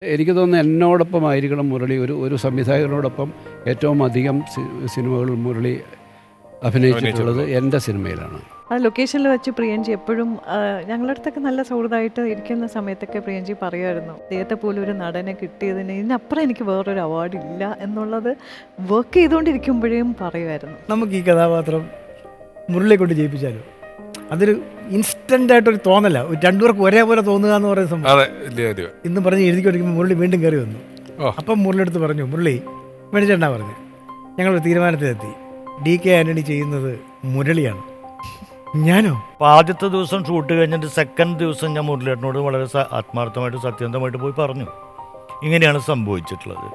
എനിക്ക് തോന്നുന്നു എന്നോടൊപ്പമായിരിക്കണം മുരളി. ഒരു സംവിധായകനോടൊപ്പം ഏറ്റവും അധികം സിനിമകൾ മുരളി അഭിനയിച്ചിട്ടുള്ളത് എൻ്റെ സിനിമയിലാണ്. ആ ലൊക്കേഷനിൽ വെച്ച് പ്രിയൻജി എപ്പോഴും ഞങ്ങളുടെ അടുത്തൊക്കെ നല്ല സൗഹൃദമായിട്ട് ഇരിക്കുന്ന സമയത്തൊക്കെ പ്രിയൻജി പറയുമായിരുന്നു, അദ്ദേഹത്തെ പോലെ ഒരു നടനെ കിട്ടിയതിന് ഇതിനപ്പുറം എനിക്ക് വേറൊരു അവാർഡ് ഇല്ല എന്നുള്ളത് വർക്ക് ചെയ്തുകൊണ്ടിരിക്കുമ്പോഴേയും പറയുമായിരുന്നു. നമുക്ക് ഈ കഥാപാത്രം മുരളിയെ കൊണ്ട് ജയിപ്പിച്ചാലോ? അതൊരു ഇൻസ്റ്റൻ്റ് ആയിട്ടൊരു തോന്നല, രണ്ടുപേർക്ക് ഒരേപോലെ തോന്നുക എന്ന് പറയുന്ന സംഭവം. ഇന്ന് പറഞ്ഞ് എഴുതിക്കൊണ്ടിരിക്കുമ്പോൾ മുരളി വീണ്ടും കയറി വന്നു. അപ്പം മുരളി അടുത്ത് പറഞ്ഞു, മുരളി മേടിച്ചേണ്ടാ പറഞ്ഞു, ഞങ്ങളൊരു തീരുമാനത്തിലെത്തി, DK ആൻ്റണി ചെയ്യുന്നത് മുരളിയാണ്. ഞാനോ? ആദ്യത്തെ ദിവസം ഷൂട്ട് കഴിഞ്ഞിട്ട് സെക്കൻഡ് ദിവസം ഞാൻ മുരളിയേട്ടനോട് വളരെ ആത്മാർത്ഥമായിട്ട് സത്യസന്ധമായിട്ട് പോയി പറഞ്ഞു, ഇങ്ങനെയാണ് സംഭവിച്ചിട്ടുള്ളത്.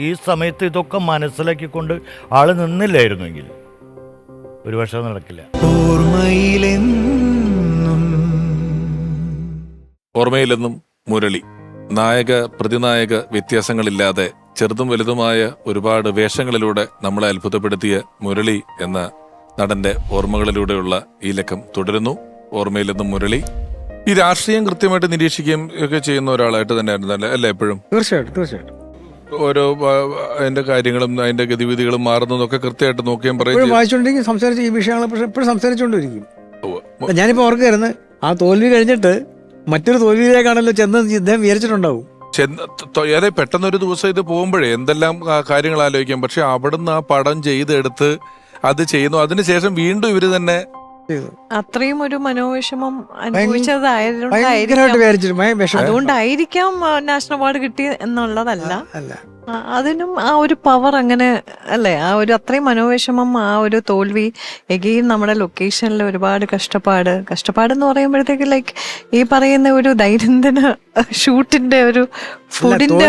ഈ സമയത്ത് ഇതൊക്കെ മനസ്സിലാക്കിക്കൊണ്ട് ആള് നിന്നില്ലായിരുന്നെങ്കിൽ ഒരു പക്ഷേ നടക്കില്ല. ഓർമ്മയിലെന്നും മുരളി. നായക പ്രതിനായക വ്യത്യാസങ്ങളില്ലാതെ ചെറുതും വലുതുമായ ഒരുപാട് വേഷങ്ങളിലൂടെ നമ്മളെ അത്ഭുതപ്പെടുത്തിയ മുരളി എന്ന നടന്റെ ഓർമ്മകളിലൂടെയുള്ള ഈ ലക്കം തുടരുന്നു. ഓർമ്മയിലെന്നും മുരളി. ഈ രാഷ്ട്രീയം കൃത്യമായിട്ട് നിരീക്ഷിക്കുകയും ഒക്കെ ചെയ്യുന്ന ഒരാളായിട്ട് തന്നെയായിരുന്നു അല്ലേ എപ്പോഴും? തീർച്ചയായിട്ടും ഓരോ അതിന്റെ കാര്യങ്ങളും അതിന്റെ ഗതിവിധികളും മാറുന്നതൊക്കെ കൃത്യമായിട്ട് നോക്കിയും പറയും. വായിച്ചുകൊണ്ടിരിക്കും, സംസാരിച്ച് ഈ വിഷയങ്ങൾ എപ്പോഴും സംസാരിച്ചുകൊണ്ടിരിക്കും. ഞാനിപ്പോൾ ഓർക്കായിരുന്നു, ആ തോൽവി കഴിഞ്ഞിട്ട് മറ്റൊരു തോൽവിയിലേക്കാണല്ലോ ചെന്ന് ഇദ്ദേഹം വിചാരിച്ചിട്ടുണ്ടാവും. അതെ, പെട്ടെന്നൊരു ദിവസം ഇത് പോകുമ്പോഴേ എന്തെല്ലാം കാര്യങ്ങൾ ആലോചിക്കാം. പക്ഷെ അവിടുന്ന് ആ പടം ചെയ്തെടുത്ത് അത് ചെയ്യുന്നു. അതിനുശേഷം വീണ്ടും ഇവര് തന്നെ അത്രയും ഒരു മനോവിഷമം അനുഭവിച്ചതായതുകൊണ്ടായിരിക്കാം നാഷണൽ അവാർഡ് കിട്ടി എന്നുള്ളതല്ല, അതിനും ആ ഒരു പവർ അങ്ങനെ അല്ലേ, ആ ഒരു അത്രയും മനോവിഷമം, ആ ഒരു തോൽവി, എഗെയിൻ നമ്മുടെ ലൊക്കേഷനിൽ ഒരുപാട് കഷ്ടപ്പാടെന്ന് പറയുമ്പോഴത്തേക്ക് ലൈക്ക് ഈ പറയുന്ന ഒരു ദൈനംദിന ഷൂട്ടിന്റെ ഒരു ഫുഡിന്റെ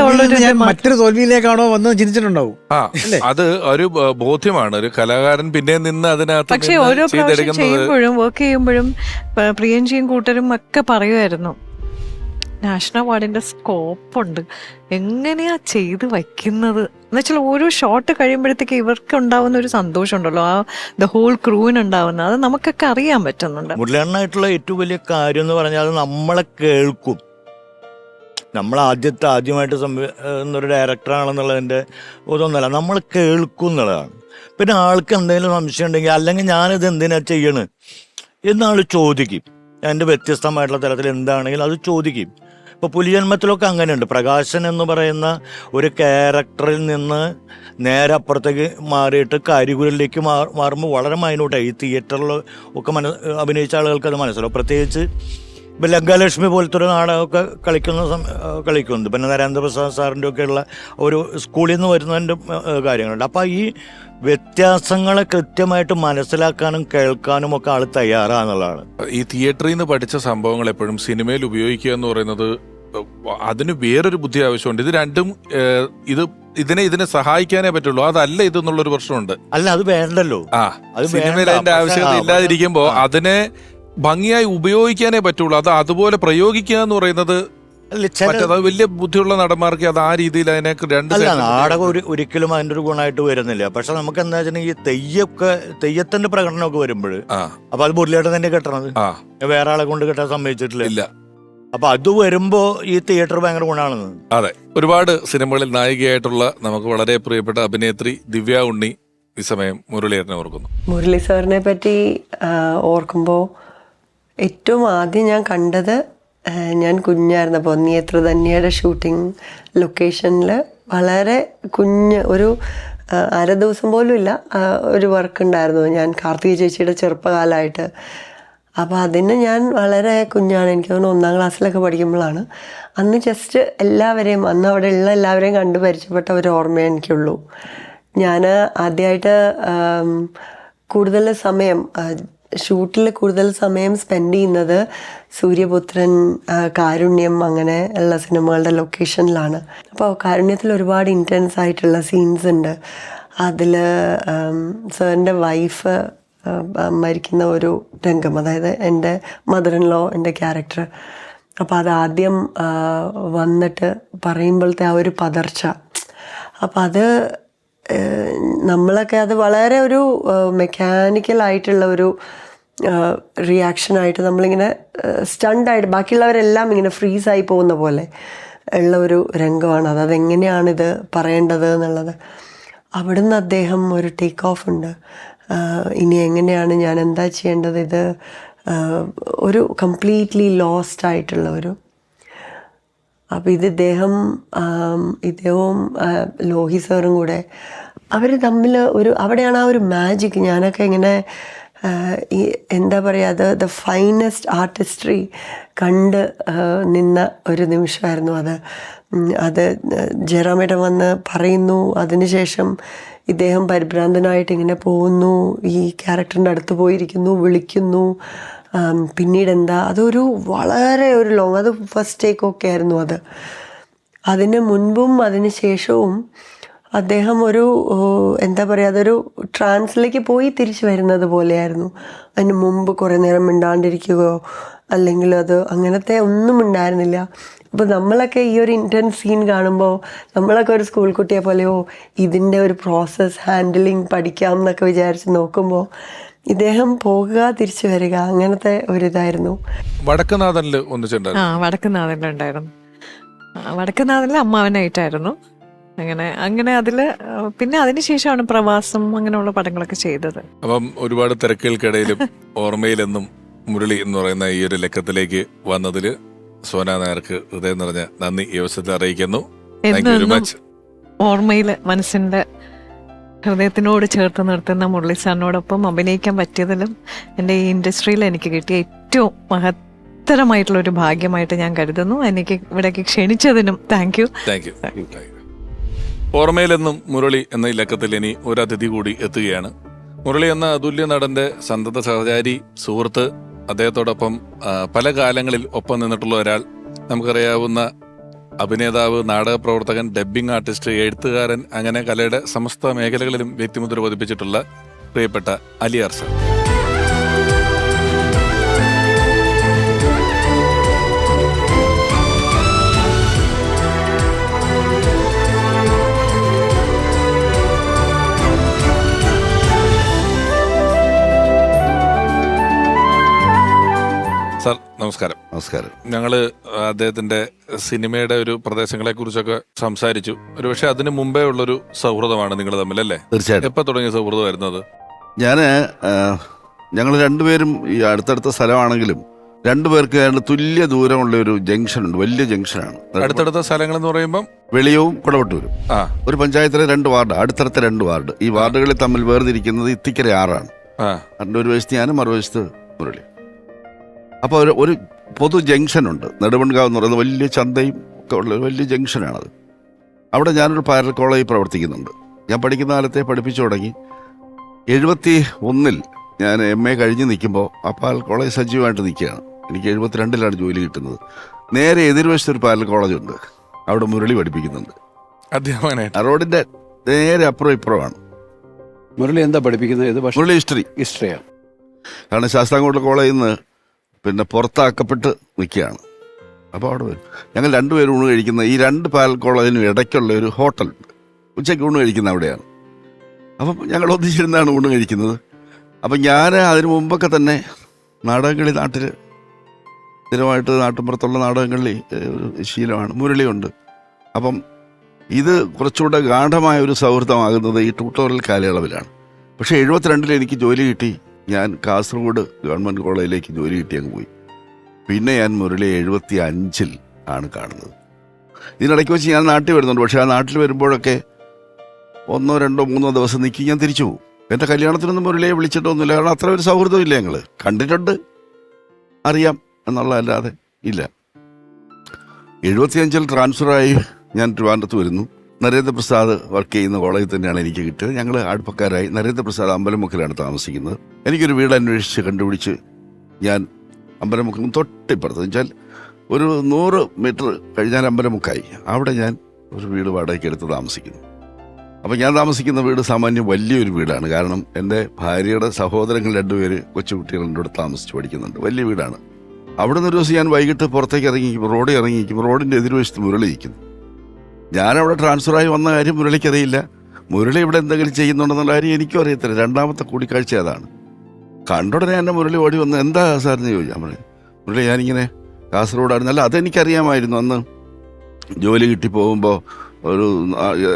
മറ്റൊരു തോൽവിയിലേക്കാണോ വന്ന് ചിന്തിച്ചിട്ടുണ്ടാവും. അത് ഒരു ബോധ്യമാണ് ഒരു കലാകാരൻ പിന്നെ നിന്ന് അതിനകത്ത്. പക്ഷെ ഓരോ പ്രാവശ്യം ചെയ്യുമ്പോഴും വർക്ക് ചെയ്യുമ്പോഴും പ്രിയൻജിയും കൂട്ടരും ഒക്കെ പറയുമായിരുന്നു, നാഷണൽ അവാർഡിന്റെ സ്കോപ്പുണ്ട്, എങ്ങനെയാ ചെയ്ത് വയ്ക്കുന്നത് എന്ന് വെച്ചാൽ ഓരോ ഷോട്ട് കഴിയുമ്പോഴത്തേക്ക് ഇവർക്ക് ഉണ്ടാവുന്ന ഒരു സന്തോഷം ഉണ്ടല്ലോ, ആ ദ ഹോൾ ക്രൂവിന് ഉണ്ടാവുന്ന, അത് നമുക്കൊക്കെ അറിയാൻ പറ്റുന്നുണ്ട്. മുരളിയേട്ടനായിട്ടുള്ള ഏറ്റവും വലിയ കാര്യം എന്ന് പറഞ്ഞാൽ അത് നമ്മളെ കേൾക്കും. നമ്മൾ ആദ്യമായിട്ട് എന്നൊരു ഡയറക്ടറാണെന്നുള്ളതിൻ്റെ ഇതൊന്നുമല്ല, നമ്മൾ കേൾക്കും എന്നുള്ളതാണ്. പിന്നെ ആൾക്ക് എന്തെങ്കിലും സംശയം ഉണ്ടെങ്കിൽ, അല്ലെങ്കിൽ ഞാനിത് എന്തിനാ ചെയ്യണ് എന്നാൾ ചോദിക്കും. എൻ്റെ വ്യത്യസ്തമായിട്ടുള്ള തലത്തിൽ എന്താണെങ്കിലും അത് ചോദിക്കും. ഇപ്പോൾ പുലിജന്മത്തിലൊക്കെ അങ്ങനെയുണ്ട്. പ്രകാശൻ എന്ന് പറയുന്ന ഒരു ക്യാരക്ടറിൽ നിന്ന് നേരെ അപ്പുറത്തേക്ക് മാറിയിട്ട് കരികുലിലേക്ക് മാറുമ്പോൾ വളരെ മൈന്യൂട്ടായി. ഈ തിയേറ്ററിൽ ഒക്കെ അഭിനയിച്ച ആളുകൾക്ക് അത് മനസ്സിലാവും. പ്രത്യേകിച്ച് ഇപ്പം ലങ്കാലക്ഷ്മി പോലത്തെ ഒരു നാടകമൊക്കെ കളിക്കുന്നുണ്ട്. പിന്നെ നരേന്ദ്രപ്രസാദ് സാറിൻ്റെ ഒക്കെയുള്ള ഒരു സ്കൂളിൽ നിന്ന് വരുന്നതിൻ്റെ കാര്യങ്ങളുണ്ട്. അപ്പോൾ ഈ വ്യത്യാസങ്ങളെ കൃത്യമായിട്ട് മനസ്സിലാക്കാനും കേൾക്കാനും ഒക്കെ ആൾ തയ്യാറാന്നുള്ളതാണ്. ഈ തിയേറ്ററിൽ നിന്ന് പഠിച്ച സംഭവങ്ങൾ എപ്പോഴും സിനിമയിൽ ഉപയോഗിക്കുക എന്ന് പറയുന്നത് അതിന് വേറൊരു ബുദ്ധി ആവശ്യമുണ്ട്. ഇത് രണ്ടും ഇതിനെ സഹായിക്കാനേ പറ്റുള്ളൂ. അതല്ല ഇതെന്നുള്ളൊരു പ്രശ്നമുണ്ട്. അല്ല, അത് വേണ്ടല്ലോ. അത് സിനിമയിൽ അതിന്റെ ആവശ്യകത ഇല്ലാതിരിക്കുമ്പോൾ അതിനെ ഭംഗിയായി ഉപയോഗിക്കാനേ പറ്റുള്ളൂ. അത് അതുപോലെ പ്രയോഗിക്കുക എന്ന് പറയുന്നത് വലിയ ബുദ്ധിയുള്ള നടന്മാർക്ക് അത് ആ രീതിയിൽ അതിനെ നാടകം ഒരിക്കലും അതിന്റെ ഒരു ഗുണമായിട്ട് വരുന്നില്ല. പക്ഷെ നമുക്ക് എന്താ വെച്ചിട്ടുണ്ടെങ്കിൽ തെയ്യത്തിന്റെ പ്രകടനമൊക്കെ വരുമ്പോൾ അപ്പൊ അത് മുരളിയേട്ടൻ തന്നെ കെട്ടണത്, വേറെ ആളെ കൊണ്ട് കെട്ടാൻ സമ്മതിച്ചിട്ടില്ല. അപ്പൊ അത് വരുമ്പോ ഈ തിയേറ്റർ ഭയങ്കര ഗുണമാണെന്ന്. അതെ, ഒരുപാട് സിനിമകളിൽ നായികയായിട്ടുള്ള നമുക്ക് വളരെ പ്രിയപ്പെട്ട അഭിനേത്രി ദിവ്യ ഉണ്ണി ഈ സമയം മുരളിയേട്ടനെ ഓർക്കുന്നു. മുരളി സാറിനെ പറ്റി ഓർക്കുമ്പോൾ ഏറ്റവും ആദ്യം ഞാൻ കണ്ടത്, ഞാൻ കുഞ്ഞായിരുന്നപ്പോൾ നീയത്ര ധന്യയുടെ ഷൂട്ടിംഗ് ലൊക്കേഷനിൽ വളരെ ഒരു അര ദിവസം പോലും ഇല്ല, ഒരു വർക്ക് ഉണ്ടായിരുന്നു. ഞാൻ കാർത്തിക ചേച്ചിയുടെ ചെറുപ്പകാലമായിട്ട്. അപ്പോൾ അതിന് ഞാൻ വളരെ കുഞ്ഞാണ്, എനിക്ക് തോന്നുന്നു 1ാം ക്ലാസ്സിലൊക്കെ പഠിക്കുമ്പോഴാണ്. അന്ന് ജസ്റ്റ് അന്ന് അവിടെ ഉള്ള എല്ലാവരെയും കണ്ടു പരിചയപ്പെട്ട ഒരു ഓർമ്മയെ എനിക്കുള്ളൂ. ഞാൻ ആദ്യമായിട്ട് ഷൂട്ടിൽ കൂടുതൽ സമയം സ്പെൻഡ് ചെയ്യുന്നത് സൂര്യപുത്രൻ, കാരുണ്യം അങ്ങനെ ഉള്ള സിനിമകളുടെ ലൊക്കേഷനിലാണ്. അപ്പോൾ കാരുണ്യത്തിൽ ഒരുപാട് ഇൻറ്റൻസ് ആയിട്ടുള്ള സീൻസ് ഉണ്ട്. അതിൽ സാറിൻ്റെ വൈഫ് മരിക്കുന്ന ഒരു രംഗം, അതായത് എൻ്റെ മദർ ഇൻ ലോ, എൻ്റെ ക്യാരക്ടർ. അപ്പോൾ അതാദ്യം വന്നിട്ട് പറയുമ്പോഴത്തെ ആ ഒരു പതർച്ച, അപ്പം അത് നമ്മളൊക്കെ അത് വളരെ ഒരു മെക്കാനിക്കലായിട്ടുള്ള ഒരു റിയാക്ഷനായിട്ട് നമ്മളിങ്ങനെ സ്റ്റണ്ടായിട്ട് ബാക്കിയുള്ളവരെല്ലാം ഇങ്ങനെ ഫ്രീസായി പോകുന്ന പോലെ ഉള്ള ഒരു രംഗമാണ് അതെങ്ങനെയാണിത് പറയേണ്ടത് എന്നുള്ളത്. അവിടുന്ന് അദ്ദേഹം ഒരു ടേക്ക് ഓഫ് ഉണ്ട്. ഇനി എങ്ങനെയാണ് ഞാൻ എന്താ ചെയ്യേണ്ടത്, ഇത് ഒരു കംപ്ലീറ്റ്ലി ലോസ്റ്റ് ആയിട്ടുള്ള ഒരു. അപ്പം ഇദ്ദേഹവും ലോഹി സാറും കൂടെ അവർ തമ്മിൽ അവിടെയാണ് ആ ഒരു മാജിക്. ഞാനൊക്കെ ഇങ്ങനെ ഈ എന്താ പറയുക, ദ ഫൈനസ്റ്റ് ആർട്ടിസ്ട്രി കണ്ട് നിന്ന ഒരു നിമിഷമായിരുന്നു അത്. ജയറാമേട്ടൻ വന്ന് പറയുന്നു, അതിനുശേഷം ഇദ്ദേഹം പരിഭ്രാന്തനായിട്ട് ഇങ്ങനെ പോകുന്നു, ഈ ക്യാരക്ടറിൻ്റെ അടുത്ത് പോയിരിക്കുന്നു, വിളിക്കുന്നു, പിന്നീട് എന്താ, അതൊരു വളരെ ഒരു ലോങ്, അത് ഫസ്റ്റ് ടേക്ക് ഒക്കെ ആയിരുന്നു അത്. അതിന് മുൻപും അതിന് ശേഷവും അദ്ദേഹം ഒരു എന്താ പറയുക, അതൊരു ട്രാൻസിലേക്ക് പോയി തിരിച്ചു വരുന്നത് പോലെയായിരുന്നു. അതിന് മുമ്പ് കുറേ നേരം മിണ്ടാണ്ടിരിക്കുകയോ അല്ലെങ്കിൽ അത് അങ്ങനത്തെ ഒന്നും ഉണ്ടായിരുന്നില്ല. അപ്പോൾ നമ്മളൊക്കെ ഈ ഒരു ഇൻറ്റൻസ് സീൻ കാണുമ്പോൾ നമ്മളൊക്കെ ഒരു സ്കൂൾ കുട്ടിയെ പോലെയോ ഇതിൻ്റെ ഒരു പ്രോസസ്സ് ഹാൻഡിലിങ് പഠിക്കാം എന്നൊക്കെ വിചാരിച്ച് നോക്കുമ്പോൾ ഇദ്ദേഹം പോകുക തിരിച്ചു വരിക അങ്ങനത്തെ ഒരിതായിരുന്നു. വടക്കുനാഥനിൽ ഒന്നിച്ചുണ്ടായിരുന്നു. വടക്കുനാഥനിലുണ്ടായിരുന്നു. വടക്കുനാഥനിൽ അമ്മാവനായിട്ടായിരുന്നു. അങ്ങനെ അതില് പിന്നെ അതിനുശേഷമാണ് പ്രവാസം അങ്ങനെയുള്ള പടങ്ങളൊക്കെ ചെയ്തത്. അപ്പം ഒരുപാട് തിരക്കുകൾക്കിടയിലും ഓർമ്മയിലെന്നും മുരളി എന്ന് പറയുന്ന ഈ ഒരു ലക്കത്തിലേക്ക് വന്നതില് സോന നായർക്ക് ഹൃദയം നിറഞ്ഞ നന്ദി ഈ അവസരത്തിൽ അറിയിക്കുന്നു. Thank you very much. ഓർമ്മയില് മനസ്സിന്റെ ഹൃദയത്തിനോട് ചേർത്ത് നിർത്തുന്ന മുരളി സാറിനോടൊപ്പം അഭിനയിക്കാൻ പറ്റിയതിലും എൻ്റെ ഈ ഇൻഡസ്ട്രിയിൽ എനിക്ക് കിട്ടിയ ഏറ്റവും മഹത്തരമായിട്ടുള്ള ഒരു ഭാഗ്യമായിട്ട് ഞാൻ കരുതുന്നു. എനിക്ക് ഇവിടേക്ക് ക്ഷണിച്ചതിനും താങ്ക് യു. ഓർമ്മയിലെന്നും മുരളി എന്ന ഇലക്കത്തിൽ ഇനി ഒരു അതിഥി കൂടി എത്തുകയാണ്. മുരളി എന്ന അതുല്യ നടന്റെ സന്തത സഹചാരി, സുഹൃത്ത്, അദ്ദേഹത്തോടൊപ്പം പല കാലങ്ങളിൽ ഒപ്പം നിന്നിട്ടുള്ള ഒരാൾ, നമുക്കറിയാവുന്ന അഭിനേതാവ്, നാടക പ്രവർത്തകൻ, ഡബ്ബിംഗ് ആർട്ടിസ്റ്റ്, എഴുത്തുകാരൻ, അങ്ങനെ കലയുടെ സമസ്ത മേഖലകളിലും വ്യക്തിമുദ്ര പതിപ്പിച്ചിട്ടുള്ള പ്രിയപ്പെട്ട അലിയാർ സർ. സാർ നമസ്കാരം. നമസ്കാരം. ഞങ്ങള് അദ്ദേഹത്തിന്റെ സിനിമയുടെ ഒരു പ്രദേശങ്ങളെ കുറിച്ചൊക്കെ സംസാരിച്ചു. ഒരു പക്ഷെ അതിന് മുമ്പേ ഉള്ളൊരു സൗഹൃദമാണ് നിങ്ങൾ തമ്മിൽ, അല്ലേ? തീർച്ചയായിട്ടും. എപ്പോൾ തുടങ്ങിയ സൗഹൃദമായിരുന്നു അത്? ഞങ്ങൾ രണ്ടുപേരും ഈ അടുത്തടുത്ത സ്ഥലമാണെങ്കിലും രണ്ടുപേർക്ക് തുല്യ ദൂരമുള്ള ഒരു ജംഗ്ഷൻ ഉണ്ട്, വലിയ ജംഗ്ഷനാണ്. അടുത്തടുത്ത സ്ഥലങ്ങൾ എന്ന് പറയുമ്പോൾ വെളിയവും കുടവട്ടൂരും. ഒരു പഞ്ചായത്തിലെ 2 വാർഡ്, അടുത്തടുത്ത 2 വാർഡ്. ഈ വാർഡുകളിൽ തമ്മിൽ വേർതിരിക്കുന്നത് ഇത്തിക്കര 6ആണ്. അതിൻ്റെ ഒരു വശത്ത് ഞാനും മറുവശത്ത് മുരളി. അപ്പോൾ ഒരു പൊതു ജംഗ്ഷനുണ്ട്, നെടുമൺകാവ് എന്ന് പറയുന്നത് വലിയ ചന്തയും ഒക്കെ ഉള്ള ഒരു വലിയ ജംഗ്ഷനാണത്. അവിടെ ഞാനൊരു പാരൽ കോളേജിൽ പ്രവർത്തിക്കുന്നുണ്ട്. ഞാൻ പഠിക്കുന്ന കാലത്തെ പഠിപ്പിച്ചു തുടങ്ങി. 71 ഞാൻ MA കഴിഞ്ഞ് നിൽക്കുമ്പോൾ ആ പാരൽ കോളേജ് സജീവമായിട്ട് നിൽക്കുകയാണ്. എനിക്ക് 72 ജോലി കിട്ടുന്നത്. നേരെ എതിർവശത്തൊരു പാരൽ കോളേജുണ്ട്, അവിടെ മുരളി പഠിപ്പിക്കുന്നുണ്ട്. റോഡിൻ്റെ നേരെ അപ്പുറം ഇപ്പുറമാണ്. മുരളി എന്താ പഠിപ്പിക്കുന്നത്? മുരളി ഹിസ്റ്ററിയാണ്. കാരണം ശാസ്താംകോട്ട കോളേജിൽ നിന്ന് പിന്നെ പുറത്താക്കപ്പെട്ട് നിൽക്കുകയാണ്. അപ്പോൾ അവിടെ വരും. ഞങ്ങൾ 2 പേരും ഊണ് കഴിക്കുന്ന ഈ 2 പാരൽ കോളേജിനും ഇടയ്ക്കുള്ള ഒരു ഹോട്ടലുണ്ട്. ഉച്ചയ്ക്ക് ഊണ് കഴിക്കുന്ന അവിടെയാണ്. അപ്പം ഞങ്ങൾ ഒന്നിച്ചിരുന്നാണ് ഊണ് കഴിക്കുന്നത്. അപ്പം ഞാൻ അതിനു മുമ്പൊക്കെ തന്നെ നാടകങ്ങളി നാട്ടിൽ സ്ഥിരമായിട്ട് നാട്ടിൻപുറത്തുള്ള നാടകങ്ങളിൽ ഒരു ശീലമാണ്. മുരളിയുണ്ട്. അപ്പം ഇത് കുറച്ചുകൂടെ ഗാഠമായ ഒരു സൗഹൃദമാകുന്നത് ഈ ട്യൂട്ടോറിയൽ കാലയളവിലാണ്. പക്ഷേ 72 എനിക്ക് ജോലി കിട്ടി. ഞാൻ കാസർഗോഡ് ഗവൺമെൻറ് കോളേജിലേക്ക് ജോലി കിട്ടി അങ്ങ് പോയി. പിന്നെ ഞാൻ മുരളി 75 ആണ് കാണുന്നത്. ഇതിനിടയ്ക്ക് വെച്ച് ഞാൻ നാട്ടിൽ വരുന്നുണ്ട്. പക്ഷേ ആ നാട്ടിൽ വരുമ്പോഴൊക്കെ 1, 2, 3 ദിവസം നിൽക്കി ഞാൻ തിരിച്ചു പോകും. എൻ്റെ കല്യാണത്തിനൊന്നും മുരളിയെ വിളിച്ചിട്ടൊന്നുമില്ല. കാരണം അത്ര ഒരു സൗഹൃദമില്ല. ഞങ്ങൾ കണ്ടിട്ടുണ്ട്, അറിയാം എന്നുള്ളതല്ലാതെ ഇല്ല. 75 ട്രാൻസ്ഫറായി ഞാൻ ട്രിവാൻഡ്രത്ത് വരുന്നു. നരേന്ദ്രപ്രസാദ് വർക്ക് ചെയ്യുന്ന കോളേജിൽ തന്നെയാണ് എനിക്ക് കിട്ടിയത്. ഞങ്ങൾ അടുപ്പക്കാരായി. നരേന്ദ്രപ്രസാദ് അമ്പലമുക്കിലാണ് താമസിക്കുന്നത്. എനിക്കൊരു വീട് അന്വേഷിച്ച് കണ്ടുപിടിച്ച് ഞാൻ അമ്പലമുക്കിന് തൊട്ടിപ്പുറത്ത് വെച്ചാൽ ഒരു 100 മീറ്റർ കഴിഞ്ഞാൽ അമ്പലമുക്കായി. അവിടെ ഞാൻ ഒരു വീട് വാടകയ്ക്ക് എടുത്ത് താമസിക്കുന്നു. അപ്പം ഞാൻ താമസിക്കുന്ന വീട് സാമാന്യം വലിയൊരു വീടാണ്. കാരണം എൻ്റെ ഭാര്യയുടെ സഹോദരങ്ങൾ 2 പേര് കൊച്ചുകുട്ടികൾ എൻ്റെ കൂടെ താമസിച്ച് പഠിക്കുന്നുണ്ട്. വലിയ വീടാണ്. അവിടെ നിന്ന് ഒരു ദിവസം ഞാൻ വൈകിട്ട് പുറത്തേക്ക് ഇറങ്ങിയിരിക്കും, റോഡിൽ ഇറങ്ങിയിരിക്കും. റോഡിൻ്റെ എതിർവശത്ത് മുരളി ഇരിക്കുന്നു. ഞാനവിടെ ട്രാൻസ്ഫറായി വന്ന കാര്യം മുരളിക്കറിയില്ല. മുരളി ഇവിടെ എന്തെങ്കിലും ചെയ്യുന്നുണ്ടെന്നുള്ള കാര്യം എനിക്കും അറിയത്തില്ല. രണ്ടാമത്തെ കൂടിക്കാഴ്ച അതാണ്. കണ്ടുടനെ എന്നെ മുരളി ഓടി വന്ന് എന്താ സാറിന് ചോദിച്ചാൽ പറഞ്ഞു, മുരളി ഞാനിങ്ങനെ കാസർഗോഡായിരുന്നു. അല്ല, അതെനിക്കറിയാമായിരുന്നു. അന്ന് ജോലി കിട്ടി പോകുമ്പോൾ ഒരു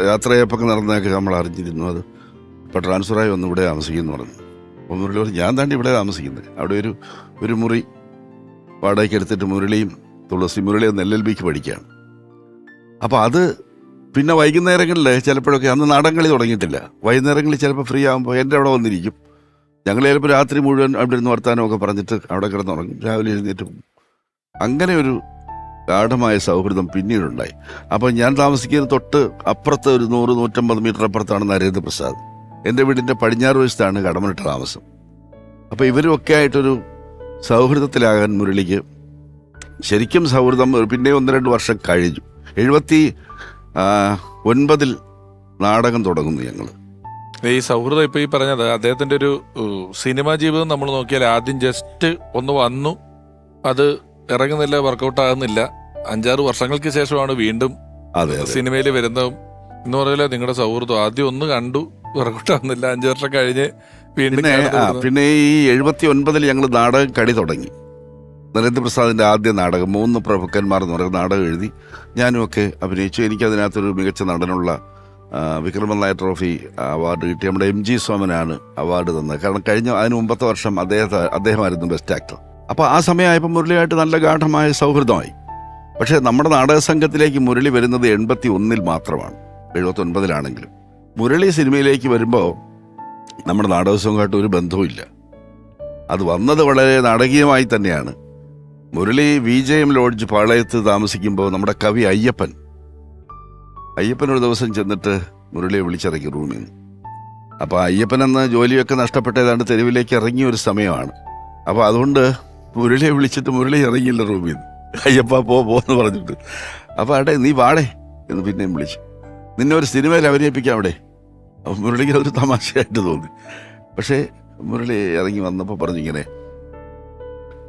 യാത്രയപ്പൊക്കെ നടന്നതൊക്കെ നമ്മൾ അറിഞ്ഞിരുന്നു. അത് ഇപ്പോൾ ട്രാൻസ്ഫറായി വന്ന് ഇവിടെ താമസിക്കുമെന്ന് പറഞ്ഞു. അപ്പോൾ മുരളി പറഞ്ഞു ഞാൻ താണ്ടി ഇവിടെ താമസിക്കുന്നത്. അവിടെ ഒരു മുറി വാടകയ്ക്ക് എടുത്തിട്ട് മുരളിയും മുരളി ഒന്ന് LLBക്ക് പഠിക്കുകയാണ്. അപ്പോൾ അത് പിന്നെ വൈകുന്നേരങ്ങളിൽ ചിലപ്പോഴൊക്കെ അന്ന് നാടൻകളി തുടങ്ങിയിട്ടില്ല. വൈകുന്നേരങ്ങളിൽ ചിലപ്പോൾ ഫ്രീ ആകുമ്പോൾ എൻ്റെ അവിടെ വന്നിരിക്കും. ഞങ്ങൾ ചിലപ്പോൾ രാത്രി മുഴുവൻ അവിടെ ഇരുന്ന് വർത്താനമൊക്കെ പറഞ്ഞിട്ട് അവിടെ കിടന്നുറങ്ങും. രാവിലെ എഴുന്നേറ്റ് പോകും. അങ്ങനെ ഒരു ഗാഢമായ സൗഹൃദം പിന്നീടുണ്ടായി. അപ്പോൾ ഞാൻ താമസിക്കുന്ന തൊട്ട് അപ്പുറത്ത് ഒരു 100-150 മീറ്റർ അപ്പുറത്താണ് നരേന്ദ്രപ്രസാദ്. എൻ്റെ വീടിൻ്റെ പടിഞ്ഞാറ് വശത്താണ് കടമനിട്ട താമസം. അപ്പോൾ ഇവരുമൊക്കെ ആയിട്ടൊരു സൗഹൃദത്തിലാകാൻ മുരളിക്ക് ശരിക്കും സൗഹൃദം പിന്നെ 1-2 വർഷം കഴിഞ്ഞു. 79 നാടകം തുടങ്ങുന്നു ഞങ്ങൾ. ഈ സൗഹൃദം ഇപ്പൊ ഈ പറഞ്ഞത് അദ്ദേഹത്തിന്റെ ഒരു സിനിമാ ജീവിതം നമ്മൾ നോക്കിയാൽ ആദ്യം ജസ്റ്റ് ഒന്ന് വന്നു, അത് ഇറങ്ങുന്നില്ല, വർക്കൗട്ട് ആകുന്നില്ല. 5-6 വർഷങ്ങൾക്ക് ശേഷമാണ് വീണ്ടും സിനിമയിൽ വരുന്നതും. എന്ന് പറയില്ല നിങ്ങളുടെ സൗഹൃദം ആദ്യം ഒന്ന് കണ്ടു, വർക്കൗട്ട് ആകുന്നില്ല, 5 വർഷം കഴിഞ്ഞ് വീണ്ടും. പിന്നെ ഈ 79 ഞങ്ങൾ നാടകം കടി തുടങ്ങി. നരേന്ദ്രപ്രസാദിന്റെ ആദ്യ നാടകം 3 പ്രഭുക്കന്മാർ എന്ന് പറയുന്ന നാടകം എഴുതി ഞാനുമൊക്കെ അഭിനയിച്ചു. എനിക്കതിനകത്തൊരു മികച്ച നടനുള്ള വിക്രമൻ നായർ ട്രോഫി അവാർഡ് കിട്ടി. നമ്മുടെ MG സോമനാണ് അവാർഡ് തന്നത്. കാരണം അതിന് മുമ്പത്തെ വർഷം അദ്ദേഹമായിരുന്നു ബെസ്റ്റ് ആക്ടർ. അപ്പോൾ ആ സമയമായപ്പോൾ മുരളിയായിട്ട് നല്ല ഗാഠമായ സൗഹൃദമായി. പക്ഷേ നമ്മുടെ നാടക സംഘത്തിലേക്ക് മുരളി വരുന്നത് 81 മാത്രമാണ്. 79 മുരളി സിനിമയിലേക്ക് വരുമ്പോൾ നമ്മുടെ നാടക സംഘമായിട്ട് ഒരു ബന്ധവുമില്ല. അത് വന്നത് വളരെ നാടകീയമായി തന്നെയാണ്. മുരളി VJM ലോഡ്ജ് പാളയത്ത് താമസിക്കുമ്പോൾ നമ്മുടെ കവി അയ്യപ്പൻ ഒരു ദിവസം ചെന്നിട്ട് മുരളിയെ വിളിച്ചിറക്കി റൂമിൽ നിന്ന്. അപ്പോൾ അയ്യപ്പൻ അന്ന് ജോലിയൊക്കെ നഷ്ടപ്പെട്ട ഏതാണ്ട് തെരുവിലേക്ക് ഇറങ്ങിയ ഒരു സമയമാണ്. അപ്പോൾ അതുകൊണ്ട് മുരളിയെ വിളിച്ചിട്ട് മുരളി ഇറങ്ങിയില്ല റൂമിൽ നിന്ന്. അയ്യപ്പ പോന്ന് പറഞ്ഞിട്ട്. അപ്പോൾ അവിടെ നീ വാടേ എന്ന് പിന്നെയും വിളിച്ചു. നിന്നെ ഒരു സിനിമയിൽ അഭിനയിപ്പിക്കാം അവിടെ. അപ്പോൾ മുരളിക്ക് അതൊരു തമാശയായിട്ട് തോന്നി. പക്ഷേ മുരളി ഇറങ്ങി വന്നപ്പോൾ പറഞ്ഞിങ്ങനെ,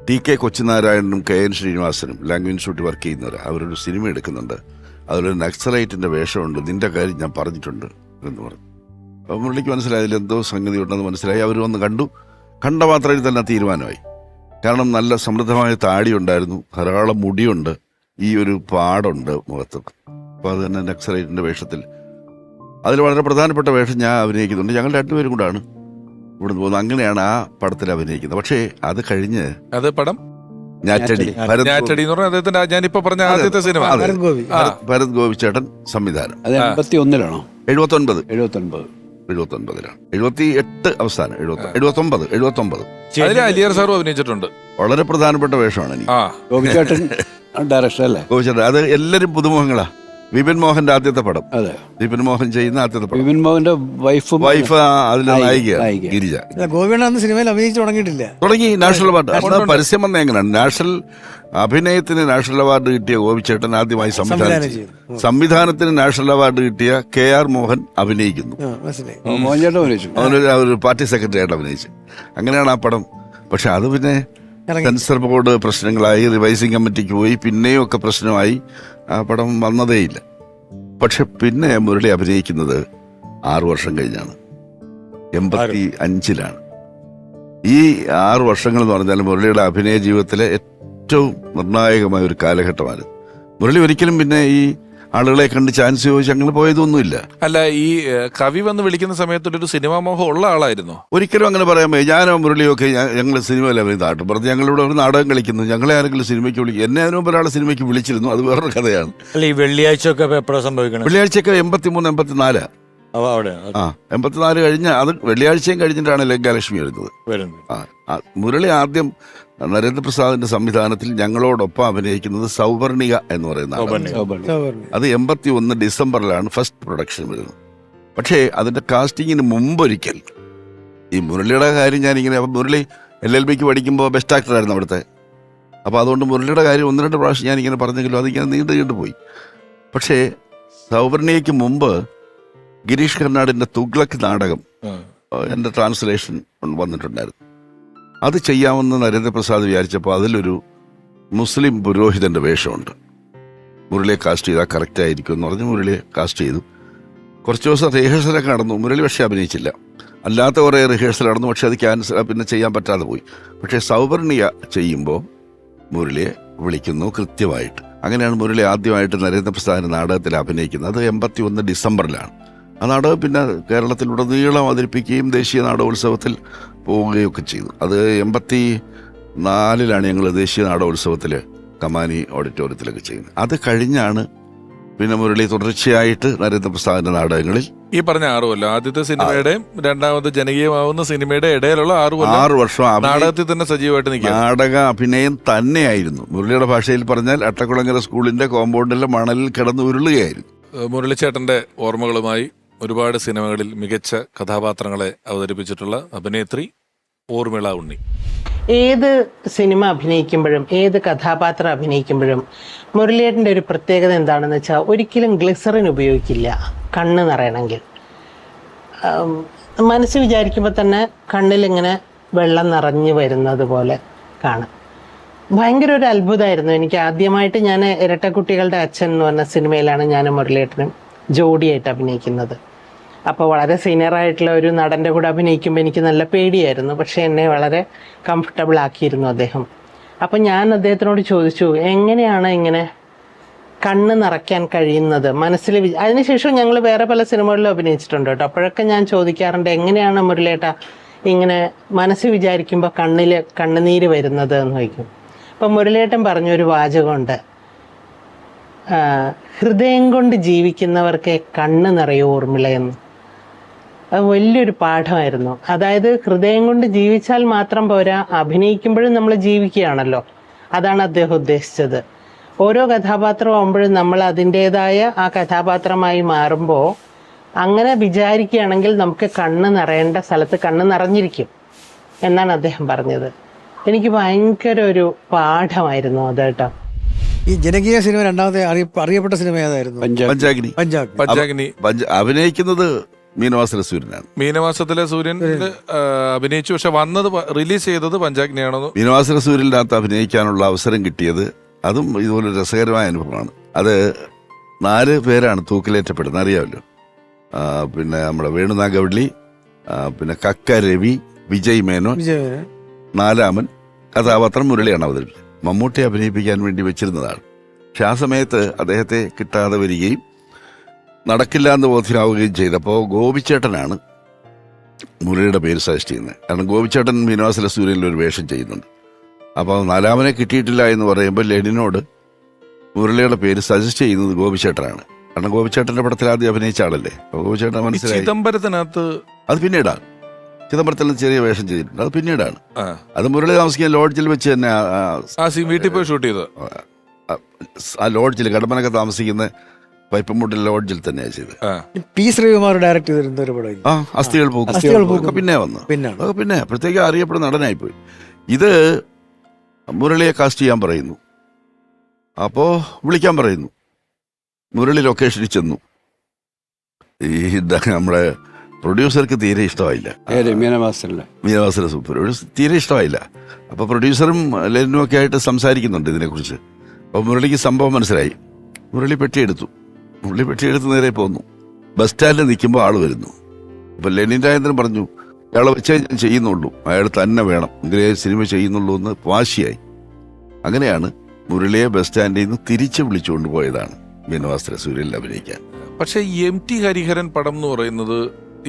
TK കൊച്ചുനാരായണനും KN ശ്രീനിവാസനും ലാംഗ്വേജ് ഇൻസ്റ്റിറ്റ്യൂട്ടിൽ വർക്ക് ചെയ്യുന്നവർ, അവരൊരു സിനിമ എടുക്കുന്നുണ്ട്, അതിലൊരു നക്സലൈറ്റിൻ്റെ വേഷമുണ്ട്, നിൻ്റെ കാര്യം ഞാൻ പറഞ്ഞിട്ടുണ്ട് എന്ന് പറഞ്ഞു. അപ്പോൾ മുരളിക്ക് മനസ്സിലായി അതിലെന്തോ സംഗതി ഉണ്ടെന്ന് മനസ്സിലായി. അവർ വന്ന് കണ്ട മാത്രയിൽ തന്നെ തീരുമാനമായി. കാരണം നല്ല സമൃദ്ധമായ താടി ഉണ്ടായിരുന്നു, ധാരാളം മുടിയുണ്ട്, ഈ ഒരു പാടുണ്ട് മുഖത്ത്. അപ്പോൾ അത് തന്നെ നക്സലൈറ്റിൻ്റെ വേഷത്തിൽ അതിൽ വളരെ പ്രധാനപ്പെട്ട വേഷം ഞാൻ അഭിനയിക്കുന്നുണ്ട്. ഞങ്ങൾ 2 പേരും കൂടാണ് ഇവിടുന്ന് പോകുന്നത്. അങ്ങനെയാണ് ആ പടത്തിൽ അഭിനയിക്കുന്നത്. പക്ഷേ അത് കഴിഞ്ഞ് അത് പടം ഞാറ്റടി എന്ന് പറഞ്ഞാൽ അദ്ദേഹത്തിന്റെ ഞാനിപ്പോ പറഞ്ഞ ആദ്യത്തെ സിനിമ. ഭരത് ഗോപി ചേട്ടൻ സംവിധാനം. 81 79 79 79 78 അവസാനം 79 അതിൽ അലിയർ സാറും അഭിനയിച്ചിട്ടുണ്ട്. വളരെ പ്രധാനപ്പെട്ട വേഷമാണ് എനിക്ക്. ഗോപിച്ചേട്ടൻ ഡയറക്ടർ അല്ലേ? ഗോപിച്ചേട്ടൻ. അത് എല്ലാവരും പുതുമുഖങ്ങളാ. വിപിൻ മോഹന്റെ ആദ്യത്തെ പടം. അതെ, വിപിൻ മോഹൻ ചെയ്യുന്ന ആദ്യത്തെ പടം. വിപിൻ മോഹന്റെ വൈഫ് അതിലെ നായികയാണ് ഗിരിജ. ഗോപിയാണ് സിനിമയിൽ അഭിനയിച്ച് തുടങ്ങി നാഷണൽ അവാർഡ് പരസ്യം വന്ന എങ്ങനെയാണ് നാഷണൽ അഭിനയത്തിന് നാഷണൽ അവാർഡ് കിട്ടിയ ഗോപിച്ചേട്ടൻ ആദ്യമായി സംവിധാനത്തിന് നാഷണൽ അവാർഡ് കിട്ടിയ KR മോഹൻ അഭിനയിക്കുന്നു. അവനൊരു പാർട്ടി സെക്രട്ടറി ആയിട്ട് അഭിനയിച്ചു. അങ്ങനെയാണ് ആ പടം. പക്ഷെ അത് പിന്നെ സെൻസർ ബോർഡ് പ്രശ്നങ്ങളായി, റിവൈസിംഗ് കമ്മിറ്റിക്ക് പോയി, പിന്നെയും ഒക്കെ പ്രശ്നമായി. ആ പടം വന്നതേയില്ല. പക്ഷെ പിന്നെ മുരളി അഭിനയിക്കുന്നത് 6 വർഷം കഴിഞ്ഞാണ്, 85 ഈ 6 വർഷങ്ങൾ എന്ന് പറഞ്ഞാൽ മുരളിയുടെ അഭിനയ ജീവിതത്തിലെ ഏറ്റവും നിർണായകമായ ഒരു കാലഘട്ടമാണ്. മുരളി ഒരിക്കലും പിന്നെ ഈ ആളുകളെ കണ്ട് ചാൻസ് ചോദിച്ച് അങ്ങനെ പോയതൊന്നുമില്ല. അല്ല, ഈ കവി വന്ന് വിളിക്കുന്ന സമയത്തൊരു സിനിമാ മോഹം ഉള്ള ആളായിരുന്നു? ഒരിക്കലും അങ്ങനെ പറയാൻ പറ്റും. ഞാനോ മുരളിയൊക്കെ ഞങ്ങൾ സിനിമയിൽ അഭിനയിച്ചു പറഞ്ഞ് ഞങ്ങളിവിടെ ഒരു നാടകം കളിക്കുന്നു, ഞങ്ങളെ ആരെങ്കിലും സിനിമയ്ക്ക് വിളിക്കും. എന്നെ അതിന് മുമ്പ് ഒരാളെ സിനിമയ്ക്ക് വിളിച്ചിരുന്നു, അത് വേറൊരു കഥയാണ്. അല്ല, ഈ വെള്ളിയാഴ്ച ഒക്കെ എപ്പോഴാണ് സംഭവിക്കണം? വെള്ളിയാഴ്ചയൊക്കെ 83-84 84 കഴിഞ്ഞ് അത് വെള്ളിയാഴ്ചയും കഴിഞ്ഞിട്ടാണ് ലങ്കാലക്ഷ്മി വരുന്നത്. മുരളി ആദ്യം നരേന്ദ്രപ്രസാദിന്റെ സംവിധാനത്തിൽ ഞങ്ങളോടൊപ്പം അഭിനയിക്കുന്നത് സൗവർണിക എന്ന് പറയുന്ന അത് 81 ഡിസംബറിലാണ് ഫസ്റ്റ് പ്രൊഡക്ഷൻ വരുന്നത്. പക്ഷേ അതിന്റെ കാസ്റ്റിങ്ങിന് മുമ്പൊരിക്കൽ ഈ മുരളിയുടെ കാര്യം ഞാനിങ്ങനെ, മുരളി LLBക്ക് പഠിക്കുമ്പോൾ ബെസ്റ്റ് ആക്ടറായിരുന്നു അവിടുത്തെ. അപ്പോൾ അതുകൊണ്ട് മുരളിയുടെ കാര്യം 1-2 പ്രാവശ്യം ഞാനിങ്ങനെ പറഞ്ഞെങ്കിലും അതിങ്ങനെ നീണ്ടു പോയി. പക്ഷേ സൗവർണികയ്ക്ക് മുമ്പ് ഗിരീഷ് കർണാടിന്റെ തുഗ്ലക് നാടകം എൻ്റെ ട്രാൻസ്ലേഷൻ വന്നിട്ടുണ്ടായിരുന്നു. അത് ചെയ്യാമെന്ന് നരേന്ദ്രപ്രസാദ് വിചാരിച്ചപ്പോൾ അതിലൊരു മുസ്ലിം പുരോഹിതന്റെ വേഷമുണ്ട്. മുരളിയെ കാസ്റ്റ് ചെയ്താൽ കറക്റ്റ് ആയിരിക്കും എന്ന് പറഞ്ഞ് മുരളിയെ കാസ്റ്റ് ചെയ്തു. കുറച്ച് ദിവസം റിഹേഴ്സലൊക്കെ നടന്നു. മുരളി പക്ഷേ അഭിനയിച്ചില്ല. അല്ലാത്ത കുറേ റിഹേഴ്സൽ നടന്നു. പക്ഷെ അത് ക്യാൻസൽ, പിന്നെ ചെയ്യാൻ പറ്റാതെ പോയി. പക്ഷേ സൗവർണിക ചെയ്യുമ്പോൾ മുരളിയെ വിളിക്കുന്നു കൃത്യമായിട്ട്. അങ്ങനെയാണ് മുരളി ആദ്യമായിട്ട് നരേന്ദ്രപ്രസാദിന്റെ നാടകത്തിൽ അഭിനയിക്കുന്നത്. അത് 81 ഡിസംബറിലാണ്. ആ നാടകം പിന്നെ കേരളത്തിലുടനീളം അവതരിപ്പിക്കുകയും ദേശീയ നാടകോത്സവത്തിൽ പോവുകയൊക്കെ ചെയ്തു. അത് 84 ഞങ്ങൾ ദേശീയ നാടകോത്സവത്തിൽ കമാനി ഓഡിറ്റോറിയത്തിലൊക്കെ ചെയ്യുന്നത്. അത് കഴിഞ്ഞാണ് പിന്നെ മുരളി തുടർച്ചയായിട്ട് നരേന്ദ്രപ്രസാദിന്റെ നാടകങ്ങളിൽ ഈ പറഞ്ഞ 6 കൊല്ലം, ആദ്യത്തെ സിനിമയുടെയും രണ്ടാമത് ജനകീയമാവുന്ന സിനിമയുടെ ഇടയിലുള്ള 6 വർഷം നാടകത്തിൽ തന്നെ സജീവമായിട്ട് നിൽക്കുക. നാടക അഭിനയം തന്നെയായിരുന്നു. മുരളിയുടെ ഭാഷയിൽ പറഞ്ഞാൽ അട്ടക്കുളങ്ങര സ്കൂളിന്റെ കോമ്പൗണ്ടിലെ മണലിൽ കിടന്ന് ഉരുളുകയായിരുന്നു. മുരളിച്ചേട്ടന്റെ ഓർമ്മകളുമായി ഒരുപാട് സിനിമകളിൽ മികച്ച കഥാപാത്രങ്ങളെ അവതരിപ്പിച്ചിട്ടുള്ള അഭിനേത്രി ഊർമിള ഉണ്ണി. ഏത് സിനിമ അഭിനയിക്കുമ്പോഴും ഏത് കഥാപാത്രം അഭിനയിക്കുമ്പോഴും മുരളിയേട്ടൻ്റെ ഒരു പ്രത്യേകത എന്താണെന്ന് വെച്ചാൽ ഒരിക്കലും ഗ്ലിസറിൻ ഉപയോഗിക്കില്ല കണ്ണ് നിറയണമെങ്കിൽ. മനസ്സ് വിചാരിക്കുമ്പോൾ തന്നെ കണ്ണിലിങ്ങനെ വെള്ളം നിറഞ്ഞു വരുന്നത് പോലെ കാണാം. ഭയങ്കര ഒരു അത്ഭുതമായിരുന്നു എനിക്ക്. ആദ്യമായിട്ട് ഞാൻ ഇരട്ടക്കുട്ടികളുടെ അച്ഛൻ എന്ന് പറഞ്ഞ സിനിമയിലാണ് ഞാൻ മുരളിയേട്ടനും ജോഡിയായിട്ട് അഭിനയിക്കുന്നത്. അപ്പോൾ വളരെ സീനിയറായിട്ടുള്ള ഒരു നടൻ്റെ കൂടെ അഭിനയിക്കുമ്പോൾ എനിക്ക് നല്ല പേടിയായിരുന്നു. പക്ഷേ എന്നെ വളരെ കംഫർട്ടബിൾ ആക്കിയിരുന്നു അദ്ദേഹം. അപ്പം ഞാൻ അദ്ദേഹത്തിനോട് ചോദിച്ചു, എങ്ങനെയാണ് ഇങ്ങനെ കണ്ണ് നിറയ്ക്കാൻ കഴിയുന്നത് മനസ്സിൽ. അതിനുശേഷം ഞങ്ങൾ വേറെ പല സിനിമകളിലും അഭിനയിച്ചിട്ടുണ്ട് കേട്ടോ. അപ്പോഴൊക്കെ ഞാൻ ചോദിക്കാറുണ്ട്, എങ്ങനെയാണ് മുരളിയേട്ട ഇങ്ങനെ മനസ്സ് വിചാരിക്കുമ്പോൾ കണ്ണുനീര് വരുന്നത് എന്ന് ചോദിക്കും. അപ്പം മുരളിയേട്ടൻ പറഞ്ഞൊരു വാചകമുണ്ട്, ഹൃദയം കൊണ്ട് ജീവിക്കുന്നവർക്ക് കണ്ണ് നിറയെ ഊർമിളയെന്ന്. അത് വലിയൊരു പാഠമായിരുന്നു. അതായത് ഹൃദയം കൊണ്ട് ജീവിച്ചാൽ മാത്രം പോരാ, അഭിനയിക്കുമ്പോഴും നമ്മൾ ജീവിക്കുകയാണല്ലോ. അതാണ് അദ്ദേഹം ഉദ്ദേശിച്ചത്. ഓരോ കഥാപാത്രം ആകുമ്പോഴും നമ്മൾ അതിൻ്റേതായ ആ കഥാപാത്രമായി മാറുമ്പോൾ അങ്ങനെ വിചാരിക്കുകയാണെങ്കിൽ നമുക്ക് കണ്ണ് നിറയേണ്ട സ്ഥലത്ത് കണ്ണ് നിറഞ്ഞിരിക്കും എന്നാണ് അദ്ദേഹം പറഞ്ഞത്. എനിക്ക് ഭയങ്കര ഒരു പാഠമായിരുന്നു അത് കേട്ടോ. ഈ ജനകീയ സിനിമ രണ്ടാമത്തെ അറിയപ്പെട്ട സിനിമ ഏതായിരുന്നു? പഞ്ചാഗ്നി. പഞ്ചാഗ്നി അഭിനയിക്കുന്നത് മീനവാസത്തിലെ സൂര്യനാണ്. മീനമാസത്തിലെ സൂര്യൻ അഭിനയിച്ചു. പക്ഷെ വന്നത് റിലീസ് ചെയ്തത് പഞ്ചാഗ്നിയാണോ? മീനവാസത്തിലെ സൂര്യനിനകത്ത് അഭിനയിക്കാനുള്ള അവസരം കിട്ടിയത് അതും ഇതുപോലെ രസകരമായ അനുഭവമാണ്. അത് 4 പേരാണ് തൂക്കിലേറ്റപ്പെടുന്നത്, അറിയാമല്ലോ. പിന്നെ നമ്മുടെ വേണുനാഗവള്ളി, പിന്നെ കക്ക രവി, വിജയ് മേനോൻ, 4-മൻ കഥാപാത്രം മുരളിയാണ് അവതരിപ്പിച്ചത്. മമ്മൂട്ടിയെ അഭിനയിപ്പിക്കാൻ വേണ്ടി വെച്ചിരുന്നതാണ്. പക്ഷെ ആ സമയത്ത് അദ്ദേഹത്തെ കിട്ടാതെ വരികയും നടക്കില്ല എന്ന് ബോധ്യമാവുകയും ചെയ്തപ്പോൾ ഗോപിച്ചേട്ടനാണ് മുരളിയുടെ പേര് സജസ്റ്റ് ചെയ്യുന്നത്. കാരണം ഗോപിച്ചേട്ടൻ മീനവാസത്തിലെ സൂര്യനിൽ ഒരു വേഷം ചെയ്യുന്നുണ്ട്. അപ്പോൾ 4-മനെ കിട്ടിയിട്ടില്ല എന്ന് പറയുമ്പോൾ ലെനിനോട് മുരളിയുടെ പേര് സജസ്റ്റ് ചെയ്യുന്നത് ഗോപിച്ചേട്ടനാണ്. കാരണം ഗോപിച്ചേട്ടൻ്റെ പടത്തിൽ ആദ്യം അഭിനയിച്ച ആളല്ലേ. അപ്പോൾ ഗോപിച്ചേട്ടൻ മനസ്സിലായി. ചിദംബരത്തിനകത്ത് അത് പിന്നീടാണ്. ചിദംബരത്തിൽ ചെറിയ വേഷം ചെയ്തിട്ടുണ്ട്, അത് പിന്നീടാണ്. അത് മുരളി താമസിക്കുന്ന ലോഡ്ജിൽ വെച്ച് തന്നെ വീട്ടിൽ പോയി ഷൂട്ട് ചെയ്തത്. ആ ലോഡ്ജിൽ കടമ്പനൊക്കെ താമസിക്കുന്ന പൈപ്പമുട്ടിൽ ലോഡ്ജിൽ തന്നെയാണ് ചെയ്തത്. പി ശ്രീകുമാർ ഡയറക്ട് ചെയ്തിരുന്ന ഒരു പടം അസ്ഥികൾ പോകും പിന്നെ വന്നു. പിന്നെ അപ്പോഴത്തേക്ക് അറിയപ്പെടുന്ന നടനായിപ്പോയി. ഇത് മുരളിയെ കാസ്റ്റ് ചെയ്യാൻ പറയുന്നു. അപ്പോൾ വിളിക്കാൻ പറയുന്നു. മുരളി ലൊക്കേഷനിൽ ചെന്നു. ഈ നമ്മുടെ പ്രൊഡ്യൂസർക്ക് തീരെ ഇഷ്ടമായില്ല. മീനവാസത്തിലെ സൂപ്പർ തീരെ ഇഷ്ടമായില്ല. അപ്പോൾ പ്രൊഡ്യൂസറും ലെനിനും ഒക്കെ ആയിട്ട് സംസാരിക്കുന്നുണ്ട് ഇതിനെക്കുറിച്ച്. അപ്പോൾ മുരളിക്ക് സംഭവം മനസ്സിലായി. മുരളി പെട്ടിയെടുത്തു നേരെ പോന്നു. ബസ് സ്റ്റാൻഡിൽ നിൽക്കുമ്പോൾ ആൾ വരുന്നു. അപ്പോൾ ലെനിൻ രാജേന്ദ്രൻ പറഞ്ഞു, അയാളെ വെച്ചേ ഞാൻ ചെയ്യുന്നുള്ളൂ, അയാൾ തന്നെ വേണം, എങ്കിലേ സിനിമ ചെയ്യുന്നുള്ളൂ എന്ന് വാശിയായി. അങ്ങനെയാണ് മുരളിയെ ബസ് സ്റ്റാൻഡിൽ നിന്ന് തിരിച്ച് വിളിച്ചുകൊണ്ട് പോയതാണ് മീനവാസത്തിലെ സൂര്യനിൽ അഭിനയിക്കാൻ. പക്ഷെ MT ഹരിഹരൻ പടം എന്ന് പറയുന്നത്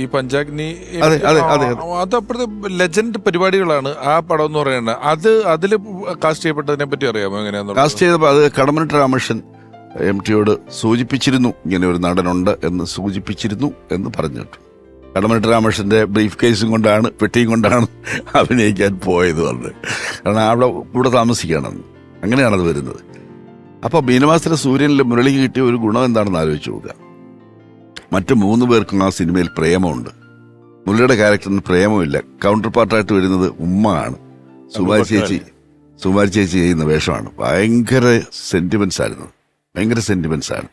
ഈ പഞ്ചാഗ്നി അത് അപ്പുറത്തെ ലെജൻഡ് പരിപാടികളാണ്. ആ പടം എന്ന് പറയുന്നത് അതിൽ കാസ്റ്റ് ചെയ്യപ്പെട്ടതിനെ പറ്റി അറിയാമോ? എങ്ങനെയാണെന്ന് കാസ്റ്റ് ചെയ്തപ്പോൾ അത് കടമനിട്ട രാമകൃഷ്ണൻ MTയോട് സൂചിപ്പിച്ചിരുന്നു, ഇങ്ങനെ ഒരു നടനുണ്ട് എന്ന് സൂചിപ്പിച്ചിരുന്നു എന്ന് പറഞ്ഞിട്ടു. കടമനിട്ട രാമകൃഷ്ണന്റെ ബ്രീഫ് കേസും കൊണ്ടാണ്, പെട്ടിയും കൊണ്ടാണ് അഭിനയിക്കാൻ പോയത് പറഞ്ഞത്. കാരണം അവിടെ കൂടെ താമസിക്കുകയാണെന്ന്. അങ്ങനെയാണത് വരുന്നത്. അപ്പോൾ മീനമാസത്തിലെ സൂര്യനിൽ മുരളിക്ക് കിട്ടിയ ഒരു ഗുണം എന്താണെന്ന് ആലോചിച്ച് നോക്കുക. മറ്റു 3 പേർക്കും ആ സിനിമയിൽ പ്രേമമുണ്ട്. മുരളിയുടെ ക്യാരക്ടറിന് പ്രേമമില്ല. കൗണ്ടർ പാർട്ടായിട്ട് വരുന്നത് ഉമ്മ ആണ്. സുമാരി ചേച്ചി ചെയ്യുന്ന വേഷമാണ്. ഭയങ്കര സെന്റിമെന്റ്സ് ആണ്.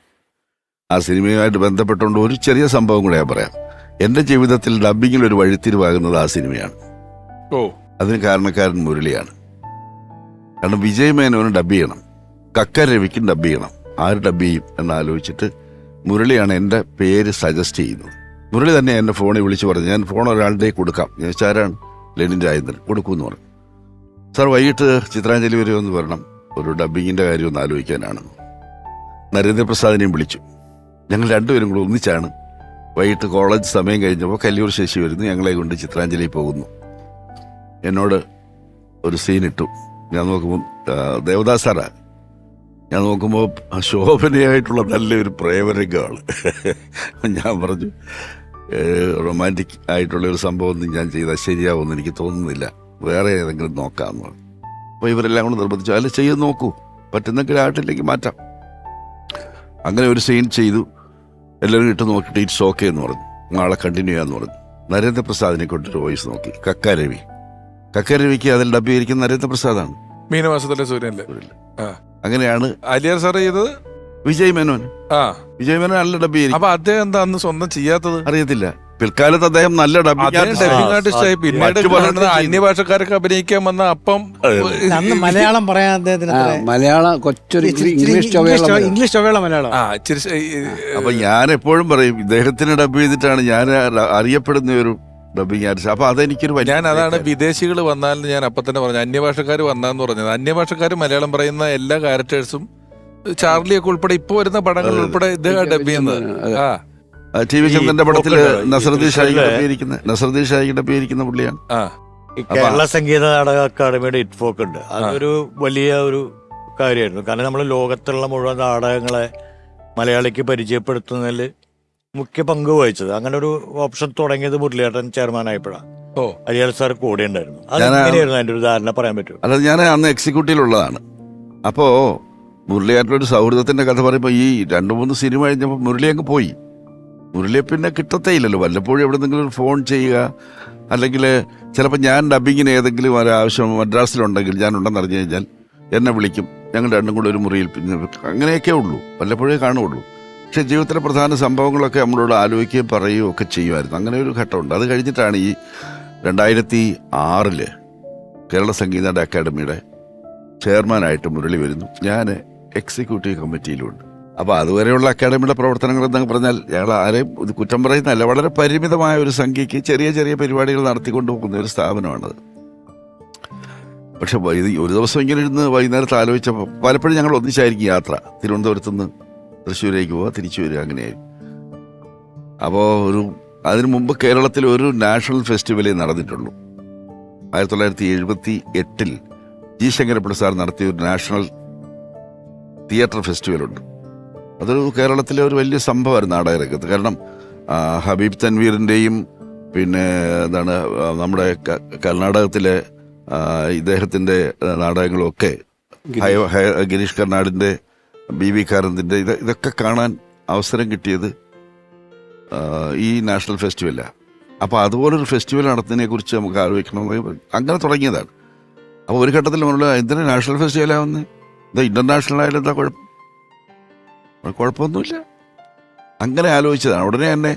ആ സിനിമയുമായിട്ട് ബന്ധപ്പെട്ടുകൊണ്ട് ഒരു ചെറിയ സംഭവം കൂടെ ഞാൻ പറയാം. എൻ്റെ ജീവിതത്തിൽ ഡബ്ബിങ്ങിൽ ഒരു വഴിത്തിരിവാകുന്നത് ആ സിനിമയാണ്. അതിന് കാരണക്കാരൻ മുരളിയാണ്. കാരണം വിജയ് മേനോന് ഡബ് ചെയ്യണം, കക്ക രവിക്കും ഡബ് ചെയ്യണം. ആര് ഡബ് ചെയ്യും എന്നാലോചിച്ചിട്ട് മുരളിയാണ് എൻ്റെ പേര് സജസ്റ്റ് ചെയ്യുന്നത്. മുരളി തന്നെ എന്നെ ഫോണിൽ വിളിച്ച് പറഞ്ഞു, ഞാൻ ഫോൺ ഒരാളുടെ കൊടുക്കാം. ഞാൻ ചോദിച്ചാരാണ്? ലെനിൻ രാജേന്ദ്രൻ. കൊടുക്കുമെന്ന് പറഞ്ഞു. സാർ വൈകിട്ട് ചിത്രാഞ്ജലി വരെ ഒന്ന് വരണം, ഒരു ഡബ്ബിങ്ങിൻ്റെ കാര്യം ഒന്ന് ആലോചിക്കാനാണ്. നരേന്ദ്രപ്രസാദിനെയും വിളിച്ചു. ഞങ്ങൾ രണ്ടുപേരും കൂടെ ഒന്നിച്ചാണ് വൈകിട്ട് കോളേജ് സമയം കഴിഞ്ഞപ്പോൾ കല്ലൂർ ശശി വരുന്നു, ഞങ്ങളെ കൊണ്ട് ചിത്രാഞ്ജലി പോകുന്നു. എന്നോട് ഒരു സീനിട്ടു. ഞാൻ നോക്കുമ്പോൾ ദേവദാസ് സാറാ. ഞാൻ നോക്കുമ്പോൾ ശോഭനയായിട്ടുള്ള നല്ലൊരു പ്രേമരംഗമാണ്. ഞാൻ പറഞ്ഞു, റൊമാൻറ്റിക് ആയിട്ടുള്ള ഒരു സംഭവം ഞാൻ ചെയ്താൽ ശരിയാവുമെന്ന് എനിക്ക് തോന്നുന്നില്ല, വേറെ ഏതെങ്കിലും നോക്കാമെന്ന് പറഞ്ഞു. അപ്പോൾ ഇവരെല്ലാം കൂടെ നിർബന്ധിച്ചു, അല്ല ചെയ്ത് നോക്കൂ, പറ്റുന്നെങ്കിൽ ആട്ടിലേക്ക് മാറ്റാം. അങ്ങനെ ഒരു സീൻ ചെയ്തു. എല്ലാവരും ഇട്ട് നോക്കിയിട്ട് ഇറ്റ്സ് ഓക്കെ എന്ന് പറഞ്ഞു, നാളെ കണ്ടിന്യൂ ചെയ്യാമെന്ന് പറഞ്ഞു. നരേന്ദ്രപ്രസാദിനെ കൊണ്ടൊരു വോയിസ് നോക്കി. കക്കാരവിക്ക് അതിൽ ഡബ് ചെയ്തിരിക്കുന്ന നരേന്ദ്രപ്രസാദാണ്. മീനമാസത്തിലെ സൂര്യനല്ലേ. അങ്ങനെയാണ് ആലിയാർ സാർ ചെയ്തത് വിജയ് മേനോൻ. വിജയ് മേനോൻ നല്ല ഡബ് ചെയ്തിരിക്കും. അപ്പൊ അദ്ദേഹം എന്താ അന്ന് സ്വന്തം ചെയ്യാത്തത് അറിയത്തില്ല. പിൽക്കാലത്ത് അദ്ദേഹം നല്ല ഡബിംഗ് ആർട്ടിസ്റ്റായി. പിന്നീട് അന്യഭാഷക്കാരൊക്കെ അഭിനയിക്കാൻ വന്ന അപ്പം അന്ന് മലയാളം പറയാൻ അദ്ദേഹത്തിന് മലയാളം കൊച്ചൊരു ഇംഗ്ലീഷ് ചൊവ്വേള മലയാളം. അപ്പൊ ഞാൻ എപ്പോഴും പറയും, ഇദ്ദേഹത്തിന് ഡബ് ചെയ്തിട്ടാണ് ഞാൻ അറിയപ്പെടുന്ന ഒരു ഡബിങ് ആർട്ടിസ്റ്റ്. അപ്പൊ അതെനിക്കൊരു ഞാൻ അതാണ് വിദേശികൾ വന്നാൽ ഞാൻ അപ്പൊ തന്നെ പറഞ്ഞു, അന്യഭാഷക്കാർ വന്നാന്ന് പറഞ്ഞത്. അന്യഭാഷക്കാർ മലയാളം പറയുന്ന എല്ലാ ക്യാരക്ടേഴ്സും ചാർലിയൊക്കെ ഉൾപ്പെടെ ഇപ്പൊ വരുന്ന പടങ്ങൾ ഉൾപ്പെടെ ഇദ്ദേഹം ഡബ് ചെയ്യുന്നത്. ടി വി ചന്ദ്രന്റെ പടത്തില് നസറുദ്ദീൻ ഷായി ഡബ് ചെയ്തിരിക്കുന്ന പുള്ളിയാണ്. കേരള സംഗീത നാടക അക്കാദമിയുടെ ഇറ്റ്ഫോക്ക് ഉണ്ട്. അതൊരു വലിയ ഒരു കാര്യമായിരുന്നു. കാരണം നമ്മൾ ലോകത്തുള്ള മുഴുവൻ നാടകങ്ങളെ മലയാളിക്ക് പരിചയപ്പെടുത്തുന്നതിൽ മുഖ്യ പങ്ക് വഹിച്ചത്. അങ്ങനെ ഒരു ഓപ്ഷൻ തുടങ്ങിയത് മുരളിയേട്ടൻ ചെയർമാനായപ്പോഴാണ്. അരിയാൽ സാർ കൂടെ ഉണ്ടായിരുന്നു. അതെങ്ങനെയായിരുന്നു അതിന്റെ ഒരു ധാരണ പറയാൻ പറ്റുമോ? അല്ല, ഞാൻ അന്ന് എക്സിക്യൂട്ടീവിലുള്ളതാണ്. അപ്പോ മുരളിയായിട്ടുള്ള ഒരു സൗഹൃദത്തിന്റെ കഥ പറയുമ്പോൾ ഈ 2-3 സിനിമ കഴിഞ്ഞപ്പോൾ മുരളി അങ്ങ് പോയി. മുരളിയെ പിന്നെ കിട്ടത്തേ ഇല്ലല്ലോ. വല്ലപ്പോഴും എവിടെന്നെങ്കിലും ഒരു ഫോൺ ചെയ്യുക, അല്ലെങ്കിൽ ചിലപ്പോൾ ഞാൻ ഡബിങ്ങിന് ഏതെങ്കിലും ഒരു ആവശ്യം മദ്രാസിലുണ്ടെങ്കിൽ ഞാൻ ഉണ്ടെന്ന് അറിഞ്ഞു കഴിഞ്ഞാൽ എന്നെ വിളിക്കും. ഞങ്ങൾ രണ്ടും കൂടെ ഒരു മുറിയിൽ പിന്നെ അങ്ങനെയൊക്കെ ഉള്ളൂ, വല്ലപ്പോഴേ കാണുകയുള്ളൂ. പക്ഷെ ജീവിതത്തിലെ പ്രധാന സംഭവങ്ങളൊക്കെ നമ്മളോട് ആലോചിക്കുകയും പറയുകയും ഒക്കെ ചെയ്യുമായിരുന്നു. അങ്ങനെ ഒരു ഘട്ടമുണ്ട്. അത് കഴിഞ്ഞിട്ടാണ് ഈ 2006 കേരള സംഗീത അക്കാദമിയുടെ ചെയർമാനായിട്ട് മുരളി വരുന്നു. ഞാൻ എക്സിക്യൂട്ടീവ് കമ്മിറ്റിയിലുണ്ട്. അപ്പോൾ അതുവരെയുള്ള അക്കാദമിയുടെ പ്രവർത്തനങ്ങൾ എന്നൊക്കെ പറഞ്ഞാൽ ഞങ്ങൾ ആരെയും ഇത് കുറ്റം പറയുന്നതല്ല, വളരെ പരിമിതമായ ഒരു സംഖ്യയ്ക്ക് ചെറിയ ചെറിയ പരിപാടികൾ നടത്തിക്കൊണ്ടു പോകുന്ന ഒരു സ്ഥാപനമാണത്. പക്ഷെ ഇത് ഒരു ദിവസം ഇങ്ങനെ ഇരുന്ന് വൈകുന്നേരത്ത് ആലോചിച്ചപ്പോൾ പലപ്പോഴും ഞങ്ങൾ ഒന്നിച്ചായിരിക്കും യാത്ര. തിരുവനന്തപുരത്ത് നിന്ന് തൃശ്ശൂരേക്ക് പോവുക, തിരിച്ചു വരിക, അങ്ങനെയായിരുന്നു. അപ്പോൾ അതിനു മുമ്പ് കേരളത്തിൽ ഒരു നാഷണൽ ഫെസ്റ്റിവലേ നടന്നിട്ടുള്ളൂ. 1978 ജി ശങ്കരപ്പിള്ള സാർ നടത്തിയ ഒരു നാഷണൽ തിയേറ്റർ ഫെസ്റ്റിവലുണ്ട്. അതൊരു കേരളത്തിലെ ഒരു വലിയ സംഭവമായിരുന്നു നാടകരംഗത്ത്. കാരണം ഹബീബ് തൻവീറിൻ്റെയും പിന്നെ എന്താണ് നമ്മുടെ കർണാടകത്തിലെ ഇദ്ദേഹത്തിൻ്റെ നാടകങ്ങളൊക്കെ, ഗിരീഷ് കർണാടിൻ്റെ, ബി വി കാരന്തിൻ്റെ ഇതൊക്കെ കാണാൻ അവസരം കിട്ടിയത് ഈ നാഷണൽ ഫെസ്റ്റിവലാണ്. അപ്പോൾ അതുപോലൊരു ഫെസ്റ്റിവൽ നടത്തുന്നതിനെ കുറിച്ച് നമുക്ക് ആലോചിക്കണമെന്ന് അങ്ങനെ തുടങ്ങിയതാണ്. അപ്പോൾ ഒരു ഘട്ടത്തിൽ നമ്മൾ എന്തിനാ നാഷണൽ ഫെസ്റ്റിവലാവുന്നത്, ഇത് ഇൻ്റർനാഷണൽ ആയാലും എന്താ കുഴപ്പമൊന്നുമില്ല, അങ്ങനെ ആലോചിച്ചതാണ്. ഉടനെ തന്നെ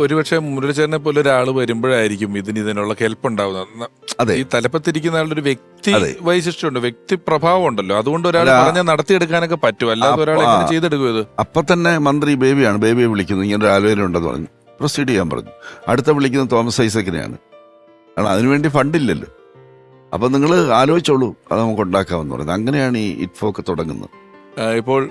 ഒരുപക്ഷെ മുരളിച്ചേരനെ പോലെ ഒരാൾ വരുമ്പോഴായിരിക്കും ഇതിനുള്ള ഹെൽപ്പ് ഉണ്ടാവുന്നത്. അതെ, ഈ തലപ്പത്തിരിക്കുന്ന ആളുടെ ഒരു വ്യക്തി വൈശിഷ്ട്യമുണ്ട്, വ്യക്തി പ്രഭാവം ഉണ്ടല്ലോ. അതുകൊണ്ട് ഒരാൾ പറഞ്ഞാൽ നടത്തിയെടുക്കാനൊക്കെ പറ്റും, അല്ലാതെ ഒരാൾ എങ്ങനെ ചെയ്തെടുക്കും ഇത്? അപ്പൊ തന്നെ മന്ത്രി ബേബിയെ വിളിക്കുന്നു, ഇങ്ങനെ ഒരു ആലോചന ഉണ്ടെന്ന് പറഞ്ഞു, പ്രൊസീഡ് ചെയ്യാൻ പറഞ്ഞു. അടുത്ത വിളിക്കുന്നത് തോമസ് ഐസക്കിനെയാണ്. കാരണം അതിനുവേണ്ടി ഫണ്ടില്ലല്ലോ. അപ്പം നിങ്ങൾ ആലോചിച്ചോളൂ, അത് നമുക്ക് ഉണ്ടാക്കാമെന്ന് പറയുന്നത്. അങ്ങനെയാണ് ഈ ഇറ്റ്ഫോക്ക് തുടങ്ങുന്നത്. ഇപ്പോൾ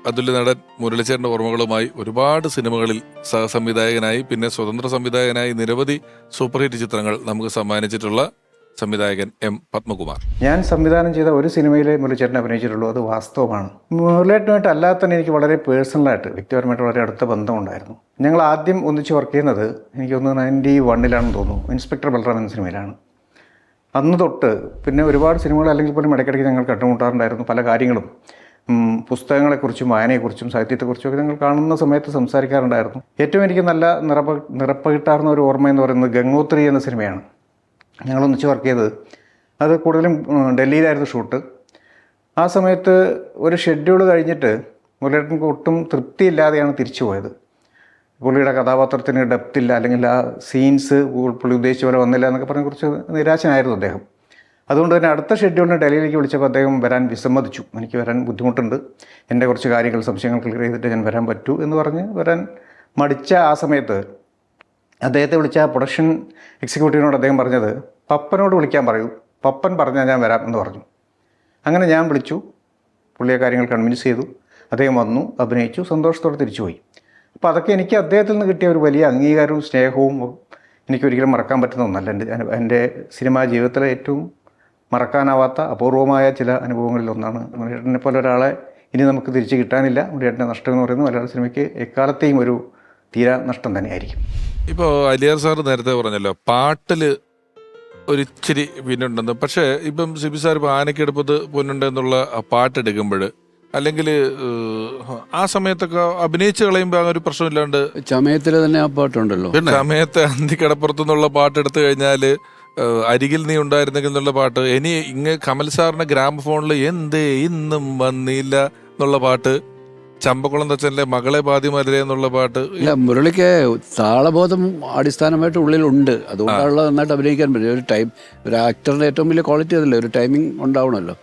അതുല്യ നടൻ മുരളിച്ചേരന്റെ ഓർമ്മകളുമായി ഒരുപാട് സിനിമകളിൽ സഹസംവിധായകനായി പിന്നെ സ്വതന്ത്ര സംവിധായകനായി നിരവധി സൂപ്പർ ഹിറ്റ് ചിത്രങ്ങൾ നമുക്ക് സമ്മാനിച്ചിട്ടുള്ള സംവിധായകൻ എം പത്മകുമാർ. ഞാൻ സംവിധാനം ചെയ്ത ഒരു സിനിമയിലെ മുരളിച്ചേട്ടനെ അഭിനയിച്ചിട്ടുള്ളൂ, അത് വാസ്തവമാണ്. മുരളിയേട്ടനുമായിട്ട് അല്ലാതെ തന്നെ എനിക്ക് വളരെ പേഴ്സണലായിട്ട് വ്യക്തിപരമായിട്ട് വളരെ അടുത്ത ബന്ധമുണ്ടായിരുന്നു. ഞങ്ങൾ ആദ്യം ഒന്നിച്ച് വർക്ക് ചെയ്യുന്നത് എനിക്കൊന്ന് 91 തോന്നുന്നു, ഇൻസ്പെക്ടർ ബൽറാം എന്ന സിനിമയിലാണ്. അന്ന് തൊട്ട് പിന്നെ ഒരുപാട് സിനിമകൾ അല്ലെങ്കിൽ പോലും ഇടയ്ക്കിടയ്ക്ക് ഞങ്ങൾ കണ്ടുമുട്ടാറുണ്ടായിരുന്നു. പല കാര്യങ്ങളും, പുസ്തകങ്ങളെക്കുറിച്ചും വായനയെക്കുറിച്ചും സാഹിത്യത്തെക്കുറിച്ചും ഒക്കെ ഞങ്ങൾ കാണുന്ന സമയത്ത് സംസാരിക്കാറുണ്ടായിരുന്നു. ഏറ്റവും എനിക്ക് നല്ല നിറപ്പ് കിട്ടാറുന്ന ഒരു ഓർമ്മ എന്ന് പറയുന്നത് ഗംഗോത്രി എന്ന സിനിമയാണ്. ഞങ്ങളൊന്നിച്ച് വർക്ക് ചെയ്തത് അത് കൂടുതലും ഡൽഹിയിലായിരുന്നു ഷൂട്ട്. ആ സമയത്ത് ഒരു ഷെഡ്യൂൾ കഴിഞ്ഞിട്ട് മുരളിയേട്ടന് ഒട്ടും തൃപ്തിയില്ലാതെയാണ് തിരിച്ചു പോയത്. പുള്ളിയുടെ കഥാപാത്രത്തിന് ഡെപ്തില്ല, അല്ലെങ്കിൽ ആ സീൻസ് പുള്ളി ഉദ്ദേശിച്ച പോലെ വന്നില്ല എന്നൊക്കെ പറഞ്ഞ് കുറച്ച് നിരാശനായിരുന്നു അദ്ദേഹം. അതുകൊണ്ട് തന്നെ അടുത്ത ഷെഡ്യൂളിന് ഡൽഹിയിലേക്ക് വിളിച്ചപ്പോൾ അദ്ദേഹം വരാൻ വിസമ്മതിച്ചു. എനിക്ക് വരാൻ ബുദ്ധിമുട്ടുണ്ട്, എൻ്റെ കുറച്ച് കാര്യങ്ങൾ, സംശയങ്ങൾ ക്ലിയർ ചെയ്തിട്ട് ഞാൻ വരാൻ പറ്റൂ എന്ന് പറഞ്ഞ് വരാൻ മടിച്ച ആ സമയത്ത് അദ്ദേഹത്തെ വിളിച്ച പ്രൊഡക്ഷൻ എക്സിക്യൂട്ടീവിനോട് അദ്ദേഹം പറഞ്ഞത്, പപ്പനോട് വിളിക്കാൻ പറയൂ, പപ്പൻ പറഞ്ഞാൽ ഞാൻ വരാം എന്ന് പറഞ്ഞു. അങ്ങനെ ഞാൻ വിളിച്ചു, പുള്ളിയെ കാര്യങ്ങൾ കൺവിൻസ് ചെയ്തു. അദ്ദേഹം വന്നു, അഭിനയിച്ചു, സന്തോഷത്തോടെ തിരിച്ചുപോയി. അപ്പോൾ അതൊക്കെ എനിക്ക് അദ്ദേഹത്തിൽ നിന്ന് കിട്ടിയ ഒരു വലിയ അംഗീകാരവും സ്നേഹവും എനിക്കൊരിക്കലും മറക്കാൻ പറ്റുന്ന ഒന്നല്ല. എൻ്റെ സിനിമാ ജീവിതത്തിലെ ഏറ്റവും മറക്കാനാവാത്ത അപൂർവമായ ചില അനുഭവങ്ങളിലൊന്നാണ്. മുരളിയേട്ടനെ പോലെ ഒരാളെ ഇനി നമുക്ക് തിരിച്ച് കിട്ടാനില്ല. മുരളിയേട്ടൻ്റെ നഷ്ടം എന്ന് പറയുന്നത് മലയാള സിനിമയ്ക്ക് എക്കാലത്തെയും ഒരു തീരാ നഷ്ടം തന്നെയായിരിക്കും. ഇപ്പോൾ അലിയാർ സാർ നേരത്തെ പറഞ്ഞല്ലോ പാട്ടിൽ ഒരിച്ചിരി പിന്നുണ്ടെന്ന്. പക്ഷേ ഇപ്പം സിബി സാർ ഇപ്പോൾ ആനക്കെടുപ്പത്ത് പൊന്നുണ്ട് എന്നുള്ള ആ പാട്ടെടുക്കുമ്പോൾ അല്ലെങ്കിൽ ആ സമയത്തൊക്കെ അഭിനയിച്ച് കളയുമ്പോൾ അങ്ങനെ ഒരു പ്രശ്നമില്ലാണ്ട് ചമയത്തിൽ തന്നെ ആ പാട്ടുണ്ടല്ലോ. സമയത്ത് അന്തിക്കടപ്പുറത്തു നിന്നുള്ള പാട്ട് എടുത്തു കഴിഞ്ഞാൽ അരികിൽ നീ ഉണ്ടായിരുന്നെങ്കിൽ എന്നുള്ള പാട്ട്, ഇനി കമൽ സാറിന്റെ ഗ്രാമഫോണിൽ എന്തേ ഇന്നും വന്നില്ല എന്നുള്ള പാട്ട്, ചമ്പക്കുളം തച്ചനിലെ മകളെ ബാധ്യമല്ലേ എന്നുള്ള പാട്ട്. ഇല്ല, മുരളിക്ക് താളബോധം അടിസ്ഥാനമായിട്ട് ഉള്ളിലുണ്ട്. അതുകൊണ്ടുള്ള നന്നായിട്ട് അഭിനയിക്കാൻ പറ്റും. ഒരു ടൈം, ഒരു ആക്ടറിന്റെ ഏറ്റവും വലിയ ക്വാളിറ്റി അതല്ലേ, ഒരു ടൈമിംഗ് ഉണ്ടാവണമല്ലോ.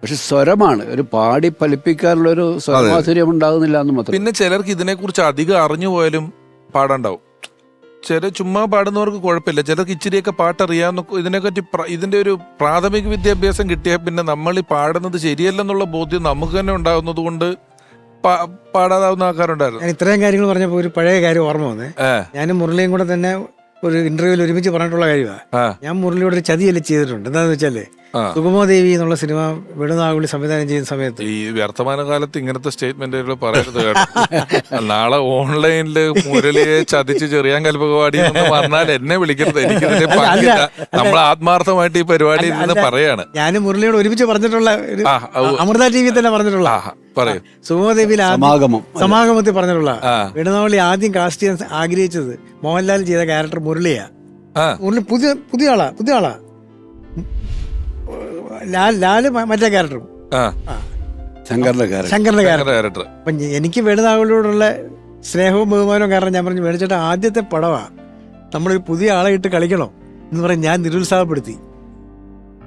പക്ഷെ സ്വരമാണ്, ഒരു പാടി ഫലിപ്പിക്കാനുള്ള ഒരു സ്വരമാധുര്യം ഉണ്ടാകുന്നില്ല എന്ന് മാത്രം. പിന്നെ ചിലർക്ക് ഇതിനെക്കുറിച്ച് അധികം അറിഞ്ഞു പോയാലും പാടാണ്ടാവും. ചുമ്മാ പാടുന്നവർക്ക് കുഴപ്പമില്ല. ചിലർക്ക് ഇച്ചിരിയൊക്കെ പാട്ടറിയാവുന്ന, ഇതിനെപ്പറ്റി ഇതിന്റെ ഒരു പ്രാഥമിക വിദ്യാഭ്യാസം കിട്ടിയാൽ പിന്നെ നമ്മൾ ഈ പാടുന്നത് ശരിയല്ലെന്നുള്ള ബോധ്യം നമുക്ക് തന്നെ ഉണ്ടാകുന്നത് കൊണ്ട് പാടാതാവുന്ന ആൾക്കാരുണ്ടായിരുന്നു. ഞാൻ ഇത്രയും കാര്യങ്ങൾ പറഞ്ഞപ്പോൾ ഒരു പഴയ കാര്യം ഓർമ്മ വന്നേ. ഞാനും മുരളിയും കൂടെ തന്നെ ഒരു ഇന്റർവ്യൂവിൽ ഒരുമിച്ച് പറഞ്ഞിട്ടുള്ള കാര്യമാണ്. ഞാൻ മുരളിയോട് ഒരു ചതിയല്ലേ ചെയ്തിട്ടുണ്ട്. എന്താണെന്ന് വെച്ചാല് സുഗമോദേവി എന്നുള്ള സിനിമ വേണുനാഗുളി സംവിധാനം ചെയ്യുന്ന സമയത്ത്, ഈ വർത്തമാന കാലത്ത് ഇങ്ങനത്തെ സ്റ്റേറ്റ്മെന്റുകൾ പറയരുത് കേട്ടോ. നാളെ ഓൺലൈനില് മുരളിയെ ചതിച്ച് ചെറിയാൻ കൽപ്പകവാടി എന്ന് പറഞ്ഞാൽ എന്നെ വിളിക്കരുത്. എനിക്കിതിന്റെ പങ്കില്ല. നമ്മൾ ആത്മാർത്ഥമായിട്ട് ഈ പരിപാടിയിൽ നിന്ന് പറയാണ്. ഞാനും മുരളിയോട് ഒരുമിച്ച് പറഞ്ഞിട്ടുള്ള അമൃത TV തന്നെ പറഞ്ഞിട്ടുള്ള പറയൂ. സുഗമോദേവിയിൽ സമാഗമത്തിൽ പറഞ്ഞിട്ടുള്ള വേണുനാഗുളി ആദ്യം കാസ്റ്റ് ചെയ്യാൻ ആഗ്രഹിച്ചത് മോഹൻലാൽ ചെയ്ത ക്യാരക്ടർ മുരളിയാ. മുരളി പുതിയ ആളാ. ലാല് മറ്റേ ക്യാരക്ടറും ശങ്കറിന്റെ ക്യാരക്ടർ. അപ്പൊ എനിക്ക് വേണുനാഗുളിയോടുള്ള സ്നേഹവും ബഹുമാനവും കാരണം ഞാൻ പറഞ്ഞു, വേണിച്ചേട്ടാ ആദ്യത്തെ പടവാ, നമ്മളൊരു പുതിയ ആളെ ഇട്ട് കളിക്കണം എന്ന് പറഞ്ഞ് ഞാൻ നിരുത്സാഹപ്പെടുത്തി.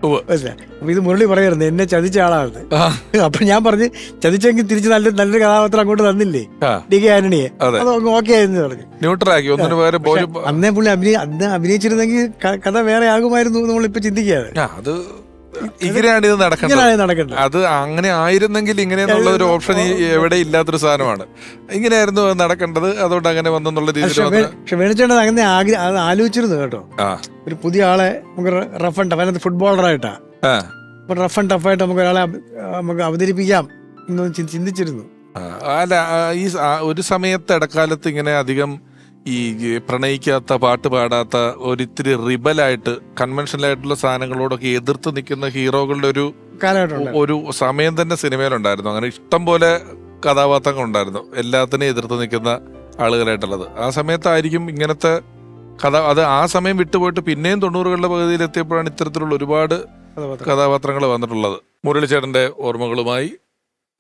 അപ്പൊ ഇത് മുരളി പറയായിരുന്നു എന്നെ ചതിച്ച ആളാണ്. അപ്പൊ ഞാൻ പറഞ്ഞ് ചതിച്ചെങ്കിൽ തിരിച്ച് നല്ലൊരു കഥാപാത്രം അങ്ങോട്ട് തന്നില്ലേ, DK ആന്റണിയെ, അത് ഓക്കെ ആയിരുന്നു പറഞ്ഞു. അന്നേ പുള്ളി അഭിനയിച്ചിരുന്നെങ്കിൽ കഥ വേറെ ആകുമായിരുന്നു നമ്മളിപ്പോ ചിന്തിക്കുകയാണ്. ഇങ്ങനെയാണ് ഇത് നടക്കുന്നത്. അത് അങ്ങനെ ആയിരുന്നെങ്കിൽ ഇങ്ങനെയെന്നുള്ള ഒരു ഓപ്ഷൻ എവിടെ ഇല്ലാത്തൊരു സാധനമാണ്. ഇങ്ങനെയായിരുന്നു നടക്കേണ്ടത്, അതുകൊണ്ട് അങ്ങനെ വന്നെന്നുള്ള രീതിയിൽ. പക്ഷെ വേണിച്ചേട്ടൻ അങ്ങനെ ആലോചിച്ചിരുന്നു കേട്ടോ, ഒരു പുതിയ ആളെ നമുക്ക് റഫ് ആൻഡ് ടഫ്, അതിനകത്ത് ഫുട്ബോളറായിട്ടാ, അപ്പൊ റഫ് ആൻഡ് ടഫായിട്ട് നമുക്ക് ഒരാളെ നമുക്ക് അവതരിപ്പിക്കാം എന്നൊന്നും ചിന്തിച്ചിരുന്നു. അല്ല, ഈ ഒരു സമയത്ത് ഇടക്കാലത്ത് ഇങ്ങനെ അധികം ഈ പ്രണയിക്കാത്ത, പാട്ട് പാടാത്ത, ഒരിത്തിരി റിബലായിട്ട് കൺവെൻഷനലായിട്ടുള്ള സാധനങ്ങളോടൊക്കെ എതിർത്ത് നിൽക്കുന്ന ഹീറോകളുടെ ഒരു സമയം തന്നെ സിനിമയിലുണ്ടായിരുന്നു. അങ്ങനെ ഇഷ്ടം പോലെ കഥാപാത്രങ്ങൾ ഉണ്ടായിരുന്നു, എല്ലാത്തിനെയും എതിർത്ത് നിൽക്കുന്ന ആളുകളായിട്ടുള്ളത്. ആ സമയത്തായിരിക്കും ഇങ്ങനത്തെ അത് ആ സമയം വിട്ടുപോയിട്ട് പിന്നെയും 90കളുടെ പകുതിയിൽ എത്തിയപ്പോഴാണ് ഇത്തരത്തിലുള്ള ഒരുപാട് കഥാപാത്രങ്ങൾ വന്നിട്ടുള്ളത്. മുരളിച്ചേട്ടന്റെ ഓർമ്മകളുമായി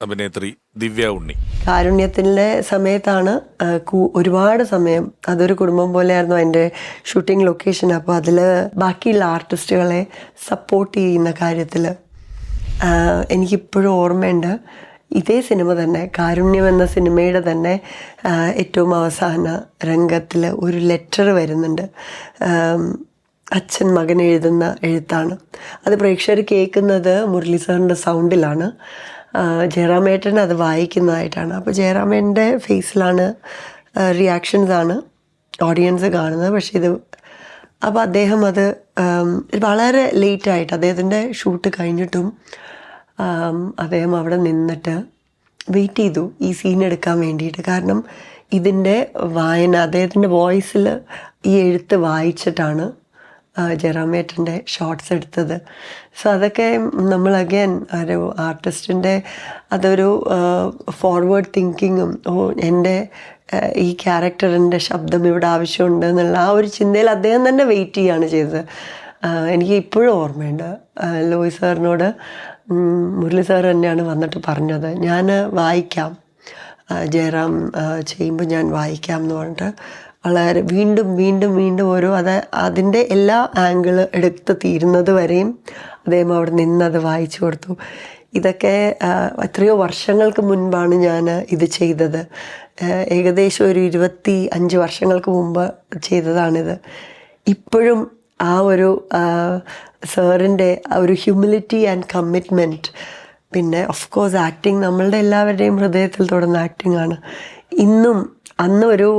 അഭിനേത്രി ദിവ്യ ഉണ്ണി. കാരുണ്യത്തിൻ്റെ സമയത്താണ് ഒരുപാട് സമയം, അതൊരു കുടുംബം പോലെയായിരുന്നു എൻ്റെ ഷൂട്ടിംഗ് ലൊക്കേഷൻ. അപ്പോൾ അതിൽ ബാക്കിയുള്ള ആർട്ടിസ്റ്റുകളെ സപ്പോർട്ട് ചെയ്യുന്ന കാര്യത്തിൽ എനിക്കിപ്പോഴും ഓർമ്മയുണ്ട്. ഇതേ സിനിമ തന്നെ, കാരുണ്യം എന്ന സിനിമയുടെ തന്നെ ഏറ്റവും അവസാന രംഗത്തിൽ ഒരു ലെറ്റർ വരുന്നുണ്ട്. അച്ഛൻ മകൻ എഴുതുന്ന എഴുത്താണ്. അത് പ്രേക്ഷകർ കേൾക്കുന്നത് മുരളി സാറിൻ്റെ സൗണ്ടിലാണ്. ജയറാമേട്ടൻ അത് വായിക്കുന്നതായിട്ടാണ്. അപ്പോൾ ജയറാമേട്ടൻ്റെ ഫേസിലാണ്, റിയാക്ഷൻസാണ് ഓഡിയൻസ് കാണുന്നത്. പക്ഷേ ഇത് അപ്പോൾ അദ്ദേഹം അത് വളരെ ലേറ്റായിട്ട്, അദ്ദേഹത്തിൻ്റെ ഷൂട്ട് കഴിഞ്ഞിട്ടും അദ്ദേഹം അവിടെ നിന്നിട്ട് വെയിറ്റ് ചെയ്തു ഈ സീൻ എടുക്കാൻ വേണ്ടിയിട്ട്. കാരണം ഇതിൻ്റെ വായന, അദ്ദേഹത്തിൻ്റെ വോയിസിൽ ഈ എഴുത്ത് വായിച്ചിട്ടാണ് ജയറാമേട്ടൻ്റെ ഷോർട്സ് എടുത്തത്. സോ അതൊക്കെ നമ്മൾ അഗൈൻ ഒരു ആർട്ടിസ്റ്റിൻ്റെ അതൊരു ഫോർവേഡ് തിങ്കിങ്ങും, എൻ്റെ ഈ ക്യാരക്ടറിൻ്റെ ശബ്ദം ഇവിടെ ആവശ്യമുണ്ട് എന്നുള്ള ആ ഒരു ചിന്തയിൽ അദ്ദേഹം തന്നെ വെയിറ്റ് ചെയ്യുകയാണ് ചെയ്തത്. എനിക്ക് ഇപ്പോഴും ഓർമ്മയുണ്ട്, ലോയ് സാറിനോട് മുരളി സാർ തന്നെയാണ് വന്നിട്ട് പറഞ്ഞത്, ഞാൻ വായിക്കാം, ജയറാം ചെയ്യുമ്പോൾ ഞാൻ വായിക്കാം എന്ന് പറഞ്ഞിട്ട് വളരെ വീണ്ടും വീണ്ടും വീണ്ടും അതിൻ്റെ എല്ലാ ആംഗിൾ എടുത്ത് തീരുന്നത് വരെയും അദ്ദേഹം അവിടെ നിന്നത് വായിച്ചു കൊടുത്തു. ഇതൊക്കെ എത്രയോ വർഷങ്ങൾക്ക് മുൻപാണ് ഞാൻ ഇത് ചെയ്തത്. ഏകദേശം ഒരു 25 വർഷങ്ങൾക്ക് മുമ്പ് ചെയ്തതാണിത്. ഇപ്പോഴും ആ ഒരു സാറിൻ്റെ ആ ഒരു ഹ്യൂമിലിറ്റി ആൻഡ് കമ്മിറ്റ്മെൻറ്റ് പിന്നെ ഓഫ് കോഴ്സ് ആക്ടിങ് നമ്മളുടെ എല്ലാവരുടെയും ഹൃദയത്തിൽ തൊടുന്ന ആക്ടിങ് ആണ്. ഇന്നും അന്ന് ഒരു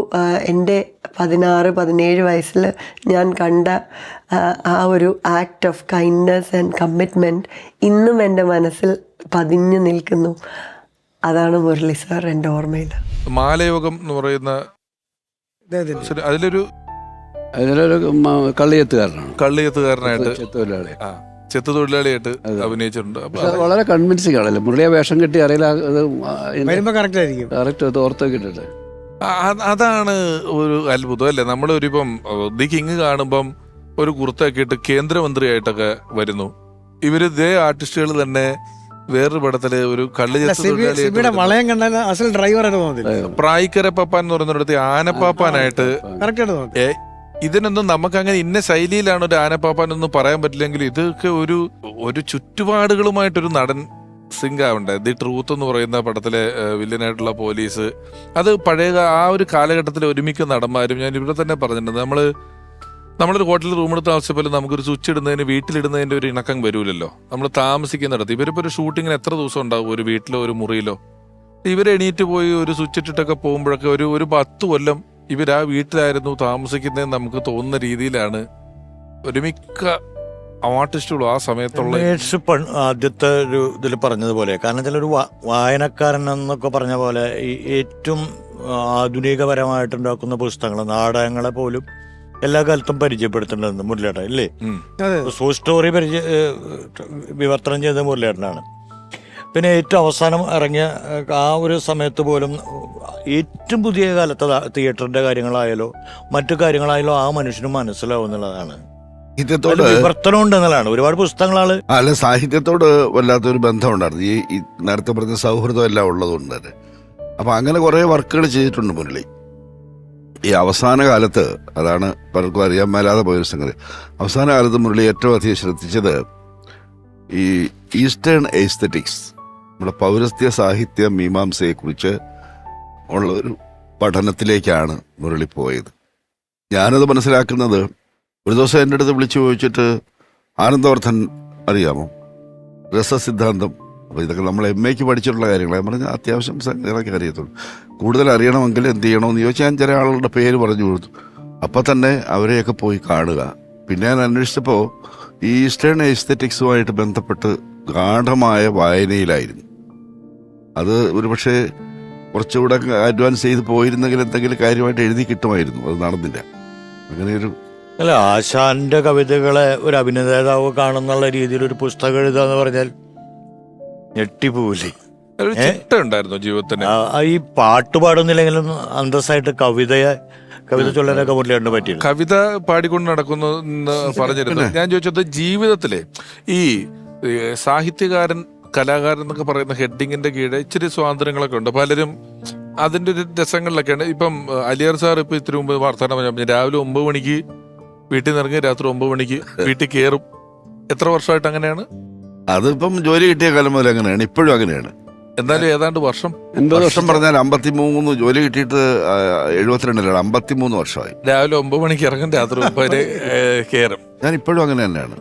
എൻ്റെ 16-17 വയസ്സിൽ ഞാൻ കണ്ട ആ ഒരു act of kindness and commitment ഇന്നും എൻ്റെ മനസ്സിൽ പതിഞ്ഞു നിൽക്കുന്നു. അതാണ് മുരളി സാർ എൻ്റെ ഓർമ്മയിൽ. മാലയോഗം എന്ന് പറയുന്ന അതിലൊരു കള്ളിയെത്തുകാരനായിട്ട് ചെത്തു തൊഴിലാളിയായിട്ട് അഭിനയിച്ചിട്ടുണ്ട്. വളരെ കൺവിൻസിങ് ആണല്ലോ മുരളിയെ വേഷം കെട്ടി അറിയില്ല, കറക്റ്റ് ഓർത്ത് കിട്ടിട്ട്. അതാണ് ഒരു അത്ഭുതം അല്ലേ. നമ്മളൊരിപ്പം ദി കിങ് കാണുമ്പം ഒരു കുർത്തയൊക്കെ ഇട്ട് കേന്ദ്രമന്ത്രിയായിട്ടൊക്കെ വരുന്നു. ഇവര് ഇതേ ആർട്ടിസ്റ്റുകൾ തന്നെ വേറൊരു പടത്തില് ഒരു പ്രായിക്കര പപ്പാൻ എന്ന് പറയുന്നിടത്ത് ആനപ്പാപ്പാനായിട്ട്. ഇതിനൊന്നും നമുക്ക് അങ്ങനെ ഇന്ന ശൈലിയിലാണ് ഒരു ആനപ്പാപ്പാൻ ഒന്നും പറയാൻ പറ്റില്ലെങ്കിൽ ഇതൊക്കെ ഒരു ചുറ്റുപാടുകളുമായിട്ടൊരു നടൻ സിങ്ക് ആവണ്ടേ. ദി ട്രൂത്ത് എന്ന് പറയുന്ന പടത്തിലെ വില്ലനായിട്ടുള്ള പോലീസ്, അത് പഴയ ആ ഒരു കാലഘട്ടത്തിൽ ഒരുമിക്കുന്ന നടന്മാരും. ഞാൻ ഇവിടെ തന്നെ പറഞ്ഞിട്ടുണ്ട്, നമ്മളൊരു ഹോട്ടലിൽ റൂമെടുത്ത് താമസിച്ചപ്പോൾ നമുക്കൊരു സ്വിച്ച് ഇടുന്നതിന് വീട്ടിലിടുന്നതിന്റെ ഒരു ഇണക്കം വരൂലല്ലോ. നമ്മൾ താമസിക്കുന്നിടത്ത് ഇവരിപ്പോൾ ഒരു ഷൂട്ടിങ്ങിന് എത്ര ദിവസം ഉണ്ടാവും ഒരു വീട്ടിലോ ഒരു മുറിയിലോ. ഇവർ എണീറ്റ് പോയി ഒരു സ്വിച്ച് ഇട്ടിട്ടൊക്കെ പോകുമ്പോഴൊക്കെ ഒരു 10 കൊല്ലം ഇവർ ആ വീട്ടിലായിരുന്നു താമസിക്കുന്നതെന്ന് നമുക്ക് തോന്നുന്ന രീതിയിലാണ് ഒരുമിക്ക ആർട്ടിസ്റ്റുകളും ആ സമയത്തുള്ള. ആദ്യത്തെ ഒരു ഇതിൽ പറഞ്ഞതുപോലെ, കാരണം ചിലൊരു വായനക്കാരൻ എന്നൊക്കെ പറഞ്ഞ പോലെ ഈ ഏറ്റവും ആധുനികപരമായിട്ടുണ്ടാക്കുന്ന പുസ്തകങ്ങൾ, നാടകങ്ങളെ പോലും എല്ലാ കാലത്തും പരിചയപ്പെടുത്തേണ്ടത് മുരളിയേട്ടൻ ഇല്ലേ. സോൾ സ്റ്റോറി വിവർത്തനം ചെയ്ത മുരളിയേട്ടനാണ്. പിന്നെ ഏറ്റവും അവസാനം ഇറങ്ങിയ ആ ഒരു സമയത്ത് പോലും ഏറ്റവും പുതിയ കാലത്തെ തിയേറ്ററിന്റെ കാര്യങ്ങളായാലോ മറ്റു കാര്യങ്ങളായാലോ ആ മനുഷ്യന് മനസ്സിലാവും എന്നുള്ളതാണ്. വിവർത്തനം ഉണ്ട് എന്നുള്ളതാണ്. ഒരുപാട് പുസ്തകങ്ങളാണ്. അല്ല, സാഹിത്യത്തോട് വല്ലാത്തൊരു ബന്ധമുണ്ടായിരുന്നു. ഈ നേരത്തെ പറഞ്ഞ സൗഹൃദം എല്ലാം ഉള്ളതുകൊണ്ട് തന്നെ. അപ്പം അങ്ങനെ കുറേ വർക്കുകൾ ചെയ്തിട്ടുണ്ട് മുരളി. ഈ അവസാന കാലത്ത്, അതാണ് പലർക്കും അറിയാൻ മേലാതെ പോയൊരു സംഗതി, അവസാന കാലത്ത് മുരളി ഏറ്റവും അധികം ശ്രദ്ധിച്ചത് ഈ ഈസ്റ്റേൺ എസ്തെറ്റിക്സ്, നമ്മുടെ പൗരസ്ത്യ സാഹിത്യ മീമാംസയെക്കുറിച്ച് ഉള്ള ഒരു പഠനത്തിലേക്കാണ് മുരളി പോയത്. ഞാനത് മനസ്സിലാക്കുന്നത്, ഒരു ദിവസം എൻ്റെ അടുത്ത് വിളിച്ചു ചോദിച്ചിട്ട്, ആനന്ദവർദ്ധൻ അറിയാമോ, രസസിദ്ധാന്തം, അപ്പോൾ ഇതൊക്കെ നമ്മൾ MA പഠിച്ചിട്ടുള്ള കാര്യങ്ങൾ. ഞാൻ പറഞ്ഞാൽ അത്യാവശ്യം സംഗതികളൊക്കെ അറിയത്തുള്ളൂ, കൂടുതൽ അറിയണമെങ്കിൽ എന്ത് ചെയ്യണമെന്ന് ചോദിച്ചാൽ ഞാൻ ചില ആളുകളുടെ പേര് പറഞ്ഞു കൊടുത്തു. അപ്പം തന്നെ അവരെയൊക്കെ പോയി കാണുക. പിന്നെ ഞാൻ അന്വേഷിച്ചപ്പോൾ ഈ ഈസ്റ്റേൺ എസ്തെറ്റിക്സുമായിട്ട് ബന്ധപ്പെട്ട് ഗാഢമായ വായനയിലായിരുന്നു. അത് ഒരു പക്ഷേ കുറച്ചുകൂടെ അഡ്വാൻസ് ചെയ്ത് പോയിരുന്നെങ്കിൽ എന്തെങ്കിലും കാര്യമായിട്ട് എഴുതി കിട്ടുമായിരുന്നു. അത് നടന്നില്ല. അങ്ങനെയൊരു അല്ല, ആശാന്റെ കവിതകളെ ഒരു അഭിനേതാവ് കാണുന്നുള്ള രീതിയിൽ ഒരു പുസ്തകം എഴുതുക എന്ന് പറഞ്ഞാൽ ഞെട്ടിപ്പോവില്ലേ. ഉണ്ടായിരുന്നു ജീവിതത്തിന്. ഈ പാട്ട് പാടുന്നില്ലെങ്കിലും അന്തസ്സായിട്ട് കവിത ചൊല്ലാനൊക്കെ മുരളിയേട്ടന് പറ്റിയില്ല. കവിത പാടിക്കൊണ്ട് നടക്കുന്നു എന്ന് പറഞ്ഞിരുന്നു. ഞാൻ ചോദിച്ചത്, ജീവിതത്തിലെ ഈ സാഹിത്യകാരൻ കലാകാരൻ എന്നൊക്കെ പറയുന്ന ഹെഡിങ്ങിന്റെ കീഴെ ഇച്ചിരി സ്വാതന്ത്ര്യങ്ങളൊക്കെ ഉണ്ട്. പലരും അതിന്റെ ഒരു രസങ്ങളിലൊക്കെയാണ്. ഇപ്പം അലിയാർ സാർ ഇപ്പൊ ഇത്തിരി മുമ്പ് വാർത്താനം പറഞ്ഞു, രാവിലെ 9 മണിക്ക് വീട്ടിൽ നിന്ന് ഇറങ്ങി രാത്രി 9 മണിക്ക് വീട്ടിൽ കയറും. എത്ര വർഷമായിട്ട് അങ്ങനെയാണ്? അതിപ്പം ജോലി കിട്ടിയ കാലം മുതൽ അങ്ങനെയാണ്, ഇപ്പോഴും അങ്ങനെയാണ്. എന്തായാലും ഏതാണ്ട് വർഷം പറഞ്ഞാൽ 53, ജോലി കിട്ടിയിട്ട് 72, 53 വർഷമായി. രാവിലെ 9 മണിക്ക് ഇറങ്ങും, രാത്രി 9 വരെ കയറും. ഞാൻ ഇപ്പോഴും അങ്ങനെ തന്നെയാണ്.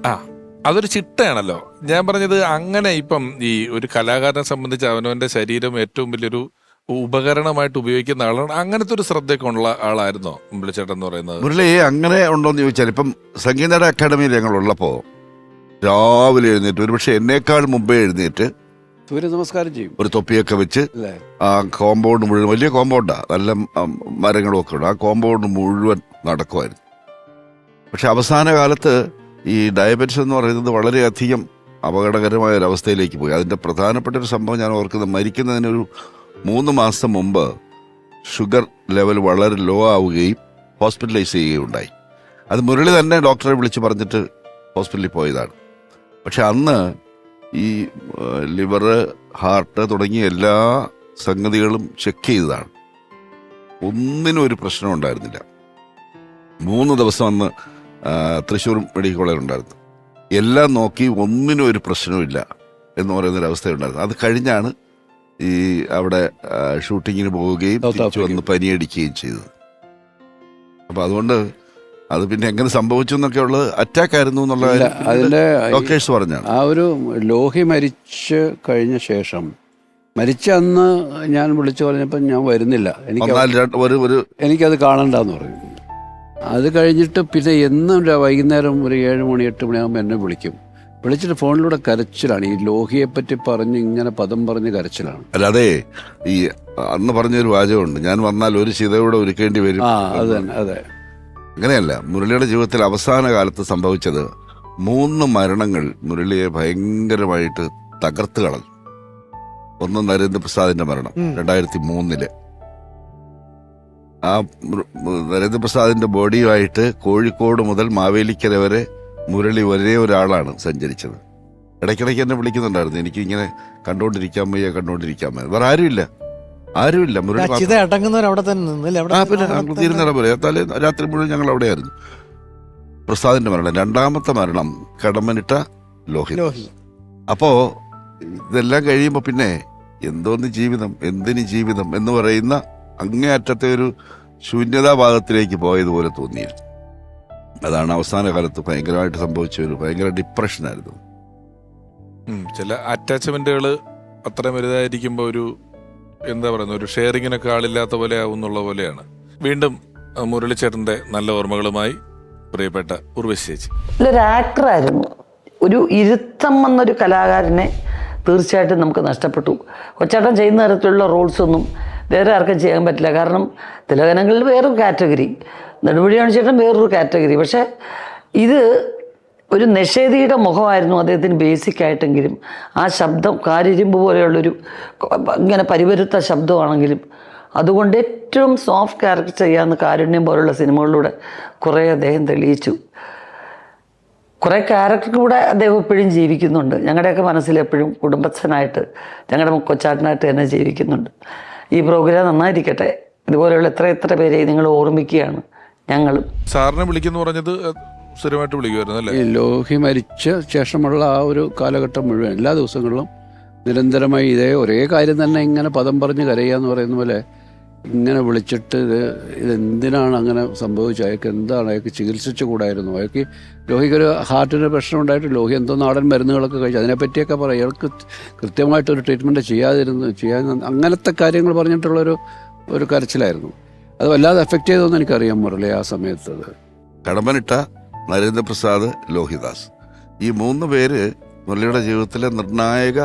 അതൊരു ചിട്ടയാണല്ലോ. ഞാൻ പറഞ്ഞത്, അങ്ങനെ ഇപ്പം ഈ ഒരു കലാകാരനെ സംബന്ധിച്ച് അവനവന്റെ ശരീരം ഏറ്റവും വലിയൊരു ഉപകരണമായിട്ട് ഉപയോഗിക്കുന്ന ആളാണ്. അങ്ങനത്തെ ഒരു ശ്രദ്ധയൊക്കെ ഉള്ള ആളായിരുന്നോ മുരളിച്ചേട്ടൻ എന്ന് പറയുന്നത്? മുരളി അങ്ങനെ ഉണ്ടോന്ന് ചോദിച്ചാൽ, ഇപ്പം സംഗീത അക്കാദമിയിൽ ഞങ്ങളുള്ളപ്പോൾ രാവിലെ എഴുന്നേറ്റ്, ഒരുപക്ഷെ എന്നേക്കാൾ മുമ്പേ എഴുന്നേറ്റ് സൂര്യ നമസ്കാരം ചെയ്യും. ഒരു തൊപ്പിയൊക്കെ വെച്ച് ആ കോമ്പൗണ്ട് മുഴുവൻ, വലിയ കോമ്പൗണ്ടാണ്, നല്ല മരങ്ങളും ഒക്കെ ഉണ്ട്, ആ കോമ്പൗണ്ട് മുഴുവൻ നടക്കുമായിരുന്നു. പക്ഷെ അവസാന കാലത്ത് ഈ ഡയബറ്റിസ് എന്ന് പറയുന്നത് വളരെയധികം അപകടകരമായ ഒരവസ്ഥയിലേക്ക് പോയി. അതിൻ്റെ പ്രധാനപ്പെട്ട ഒരു സംഭവം ഞാൻ ഓർക്കുന്നത്, മരിക്കുന്നതിനൊരു 3 മാസം മുമ്പ് ഷുഗർ ലെവൽ വളരെ ലോ ആവുകയും ഹോസ്പിറ്റലൈസ് ചെയ്യുകയുണ്ടായി. അത് മുരളി തന്നെ ഡോക്ടറെ വിളിച്ച് പറഞ്ഞിട്ട് ഹോസ്പിറ്റലിൽ പോയതാണ്. പക്ഷെ അന്ന് ഈ ലിവർ, ഹാർട്ട് തുടങ്ങിയ എല്ലാ സംഗതികളും ചെക്ക് ചെയ്തതാണ്. ഒന്നിനും ഒരു പ്രശ്നം ഉണ്ടായിരുന്നില്ല. 3 ദിവസം അന്ന് തൃശ്ശൂർ മെഡിക്കൽ കോളേജിലുണ്ടായിരുന്നു. എല്ലാം നോക്കി ഒന്നിനും ഒരു പ്രശ്നവുമില്ല എന്ന് പറയുന്നൊരവസ്ഥയുണ്ടായിരുന്നു. അത് കഴിഞ്ഞാണ് ഈ അവിടെ ഷൂട്ടിങ്ങിന് പോവുകയും തിരിച്ചു വന്ന് പനിയടിക്കുകയും ചെയ്തത്. അപ്പം അതുകൊണ്ട് അത് പിന്നെ എങ്ങനെ സംഭവിച്ചു എന്നൊക്കെ ഉള്ളത് അറ്റാക്ക് ആയിരുന്നു എന്നുള്ള അതിന്റെ ഡോക്ടേഴ്സ് പറഞ്ഞാണ്. ആ ഒരു ലോഹി മരിച്ച് കഴിഞ്ഞ ശേഷം, മരിച്ച അന്ന് ഞാൻ വിളിച്ചു പറഞ്ഞപ്പോൾ ഞാൻ വരുന്നില്ല, എനിക്കത് കാണണ്ടെന്ന് പറഞ്ഞു. അത് കഴിഞ്ഞിട്ട് പിന്നെ എന്നും വൈകുന്നേരം ഒരു 7 മണി 8 മണിയാകുമ്പോൾ എന്നെ വിളിച്ചിട്ട് ഫോണിലൂടെ കരച്ചിലാണ്. ഈ ലോഹിയെ പറ്റി പറഞ്ഞ് ഇങ്ങനെ പദം പറഞ്ഞ് കരച്ചിലാണ്. അല്ലാതെ ഈ അന്ന് പറഞ്ഞൊരു വാചകമുണ്ട്, ഞാൻ വന്നാൽ ഒരു ശിതയോടെ ഒരുക്കേണ്ടി വരും. അത് തന്നെ, അതെ. അങ്ങനെയല്ല, മുരളിയുടെ ജീവിതത്തിൽ അവസാന കാലത്ത് സംഭവിച്ചത് 3 മരണങ്ങൾ മുരളിയെ ഭയങ്കരമായിട്ട് തകർത്ത് കളഞ്ഞു. ഒന്ന് നരേന്ദ്രപ്രസാദിന്റെ മരണം 2003. ആ നരേന്ദ്രപ്രസാദിന്റെ ബോഡിയുമായിട്ട് കോഴിക്കോട് മുതൽ മാവേലിക്കര വരെ മുരളി ഒരേ ഒരാളാണ് സഞ്ചരിച്ചത്. ഇടയ്ക്കിടയ്ക്ക് എന്നെ വിളിക്കുന്നുണ്ടായിരുന്നു, എനിക്ക് ഇങ്ങനെ കണ്ടോണ്ടിരിക്കാൻ വയ്യ. വേറെ ആരുമില്ല മുരളി തീരുന്നിടം പോലെ. രാത്രി മുഴുവൻ ഞങ്ങൾ അവിടെയായിരുന്നു. പ്രസാദിന്റെ മരണം, 2ാമത്തെ മരണം കടമ്മനിട്ട ലോഹി. അപ്പോ ഇതെല്ലാം കഴിയുമ്പോ പിന്നെ എന്തിന് ജീവിതം എന്ന് പറയുന്ന അങ്ങേയറ്റത്തെ ഒരു ശൂന്യതാഭാഗത്തിലേക്ക് പോയതുപോലെ തോന്നിയിരുന്നു. അതാണ് അവസാന കാലത്ത് ഭയങ്കരമായിട്ട് സംഭവിച്ച ഒരു ഭയങ്കര ഡിപ്രഷനായിരുന്നു. ചില അറ്റാച്ച്മെന്റുകൾ അത്ര വലുതായിരിക്കുമ്പോൾ ഒരു എന്താ പറയുന്ന ഒരു ഷെയറിങ്ങിനൊക്കെ ആളില്ലാത്ത പോലെ ആവുന്നുള്ള പോലെയാണ്. വീണ്ടും മുരളിച്ചേട്ടന്റെ നല്ല ഓർമ്മകളുമായി പ്രിയപ്പെട്ട ഉർവശി ചേച്ചി. ഒരു ആക്ടറായിരുന്നു, ഒരു ഇരുത്തം എന്നൊരു കലാകാരനെ തീർച്ചയായിട്ടും നമുക്ക് നഷ്ടപ്പെട്ടു. കൊച്ചേട്ടൻ ചെയ്യുന്ന തരത്തിലുള്ള റോൾസൊന്നും വേറെ ആർക്കും ചെയ്യാൻ പറ്റില്ല. കാരണം തിലകനങ്ങളിൽ വേറൊരു കാറ്റഗറി, നെടുമുടിയാണ് ചേട്ടൻ വേറൊരു കാറ്റഗറി. പക്ഷേ ഇത് ഒരു നിഷേധിയുടെ മുഖമായിരുന്നു അദ്ദേഹത്തിന് ബേസിക്കായിട്ടെങ്കിലും. ആ ശബ്ദം കാരിരുമ്പ് പോലെയുള്ളൊരു ഇങ്ങനെ പരിവരുത്ത ശബ്ദമാണെങ്കിലും അതുകൊണ്ട് ഏറ്റവും സോഫ്റ്റ് ക്യാരക്ടർ ചെയ്യാവുന്ന കാരുണ്യം പോലുള്ള സിനിമകളിലൂടെ കുറേ അദ്ദേഹം തെളിയിച്ചു. കുറേ ക്യാരക്ടർ കൂടെ അദ്ദേഹം എപ്പോഴും ജീവിക്കുന്നുണ്ട്. ഞങ്ങളുടെയൊക്കെ മനസ്സിൽ എപ്പോഴും കുടുംബസ്ഥനായിട്ട്, ഞങ്ങളുടെ കൊച്ചാട്ടനായിട്ട് തന്നെ ജീവിക്കുന്നുണ്ട്. ഈ പ്രോഗ്രാം നന്നായിരിക്കട്ടെ. ഇതുപോലെയുള്ള എത്ര പേരെ നിങ്ങൾ ഓർമ്മിക്കുകയാണ് ഞങ്ങളും. സാറിനെ വിളിക്കുന്നു പറഞ്ഞത് സ്ഥിരമായിട്ട് വിളിക്കുമായിരുന്നു അല്ലേ? ഈ ലോഹി മരിച്ച ശേഷമുള്ള ആ ഒരു കാലഘട്ടം മുഴുവൻ എല്ലാ ദിവസങ്ങളിലും നിരന്തരമായി ഒരേ കാര്യം തന്നെ ഇങ്ങനെ പദം പറഞ്ഞ് കരയുക എന്ന് പറയുന്ന പോലെ ഇങ്ങനെ വിളിച്ചിട്ട് ഇതെന്തിനാണ് അങ്ങനെ സംഭവിച്ചത്, അയാൾക്ക് ചികിത്സിച്ചു കൂടായിരുന്നു, ലോഹിക്കൊരു ഹാർട്ടിന് പ്രശ്നം ഉണ്ടായിട്ട് ലോഹി എന്തോ നാടൻ മരുന്നുകളൊക്കെ കഴിച്ചു, അതിനെപ്പറ്റിയൊക്കെ പറയും. അയാൾക്ക് കൃത്യമായിട്ടൊരു ട്രീറ്റ്മെൻറ്റ് ചെയ്യാൻ അങ്ങനത്തെ കാര്യങ്ങൾ പറഞ്ഞിട്ടുള്ളൊരു കരച്ചിലായിരുന്നു. അത് വല്ലാതെ എഫക്റ്റ് ചെയ്തതെന്ന് എനിക്കറിയാം മുരളി ആ സമയത്ത്. കടമ്പനിട്ട, നരേന്ദ്രപ്രസാദ്, ലോഹിദാസ്, ഈ 3 പേര് മുരളിയുടെ ജീവിതത്തിലെ നിർണായക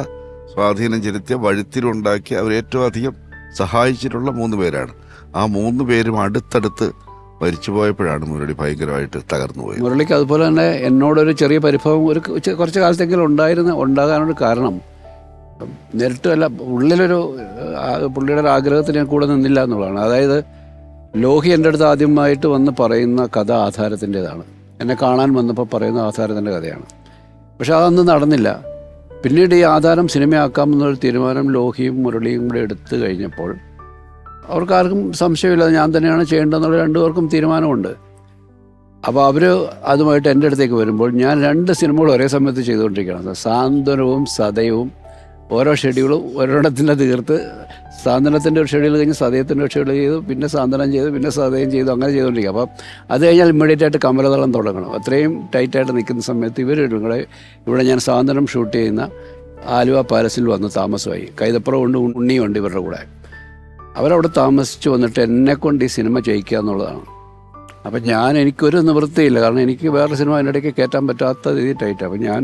സ്വാധീനം ചെലുത്തിയ, വഴിത്തിരിവുണ്ടാക്കി അവരേറ്റവും അധികം സഹായിച്ചിട്ടുള്ള 3 പേരാണ്. ആ 3 പേരും അടുത്തടുത്ത് മരിച്ചു പോയപ്പോഴാണ് മുരളി ഭയങ്കരമായിട്ട് തകർന്നു പോയത്. മുരളിക്ക് അതുപോലെ തന്നെ എന്നോടൊരു ചെറിയ പരിഭവം കുറച്ച് കാലത്തെങ്കിലും ഉണ്ടാകാനൊരു കാരണം, നേരിട്ടല്ല, പുള്ളിയുടെ ഒരു ആഗ്രഹത്തിന് ഞാൻ കൂടെ നിന്നില്ല എന്നുള്ളതാണ്. അതായത് ലോഹി എൻ്റെ അടുത്ത് ആദ്യമായിട്ട് വന്ന് പറയുന്ന കഥ ആധാരത്തിൻ്റെതാണ്. എന്നെ കാണാൻ വന്നപ്പോൾ പറയുന്ന ആധാരത്തിൻ്റെ കഥയാണ്. പക്ഷെ അതൊന്നും നടന്നില്ല. പിന്നീട് ഈ ആധാരം സിനിമയാക്കാമെന്നൊരു തീരുമാനം ലോഹിയും മുരളിയും കൂടെ എടുത്തു കഴിഞ്ഞപ്പോൾ അവർക്കാർക്കും സംശയമില്ല, ഞാൻ തന്നെയാണ് ചെയ്യേണ്ടതെന്നുള്ള 2 പേർക്കും തീരുമാനമുണ്ട്. അപ്പോൾ അവർ അതുമായിട്ട് എൻ്റെ അടുത്തേക്ക് വരുമ്പോൾ ഞാൻ 2 സിനിമകൾ ഒരേ സമയത്ത് ചെയ്തുകൊണ്ടിരിക്കുകയാണ്. സാന്ത്വനവും സതയവും ഓരോ ഷെഡ്യൂളും ഒരിടത്തിൻ്റെ തീർത്ത്, സാന്ത്വനത്തിൻ്റെ ഒരു ഷെഡ്യൂൾ കഴിഞ്ഞ് സതയത്തിൻ്റെ ഒരു ഷെഡ്യൂൾ ചെയ്തു, പിന്നെ സാന്ത്വനം ചെയ്തു, പിന്നെ സതയം ചെയ്തു, അങ്ങനെ ചെയ്തുകൊണ്ടിരിക്കുക. അപ്പം അത് കഴിഞ്ഞാൽ ഇമ്മീഡിയറ്റ് ആയിട്ട് കമലതളം തുടങ്ങണം. അത്രയും ടൈറ്റായിട്ട് നിൽക്കുന്ന സമയത്ത് ഇവിടെ ഞാൻ സാന്ത്വനം ഷൂട്ട് ചെയ്യുന്ന ആലുവ പാലസിൽ വന്ന് താമസമായി. കൈതപ്പുറമുണ്ട്, ഉണ്ണിയുണ്ട് ഇവരുടെ കൂടെ. അവരവിടെ താമസിച്ച് വന്നിട്ട് എന്നെക്കൊണ്ട് ഈ സിനിമ ചെയ്യിക്കുക എന്നുള്ളതാണ്. അപ്പം എനിക്കൊരു നിവൃത്തിയില്ല, കാരണം എനിക്ക് വേറെ സിനിമ അതിനിടയ്ക്ക് കയറ്റാൻ പറ്റാത്ത രീതിയിൽ ടൈറ്റ്. അപ്പം ഞാൻ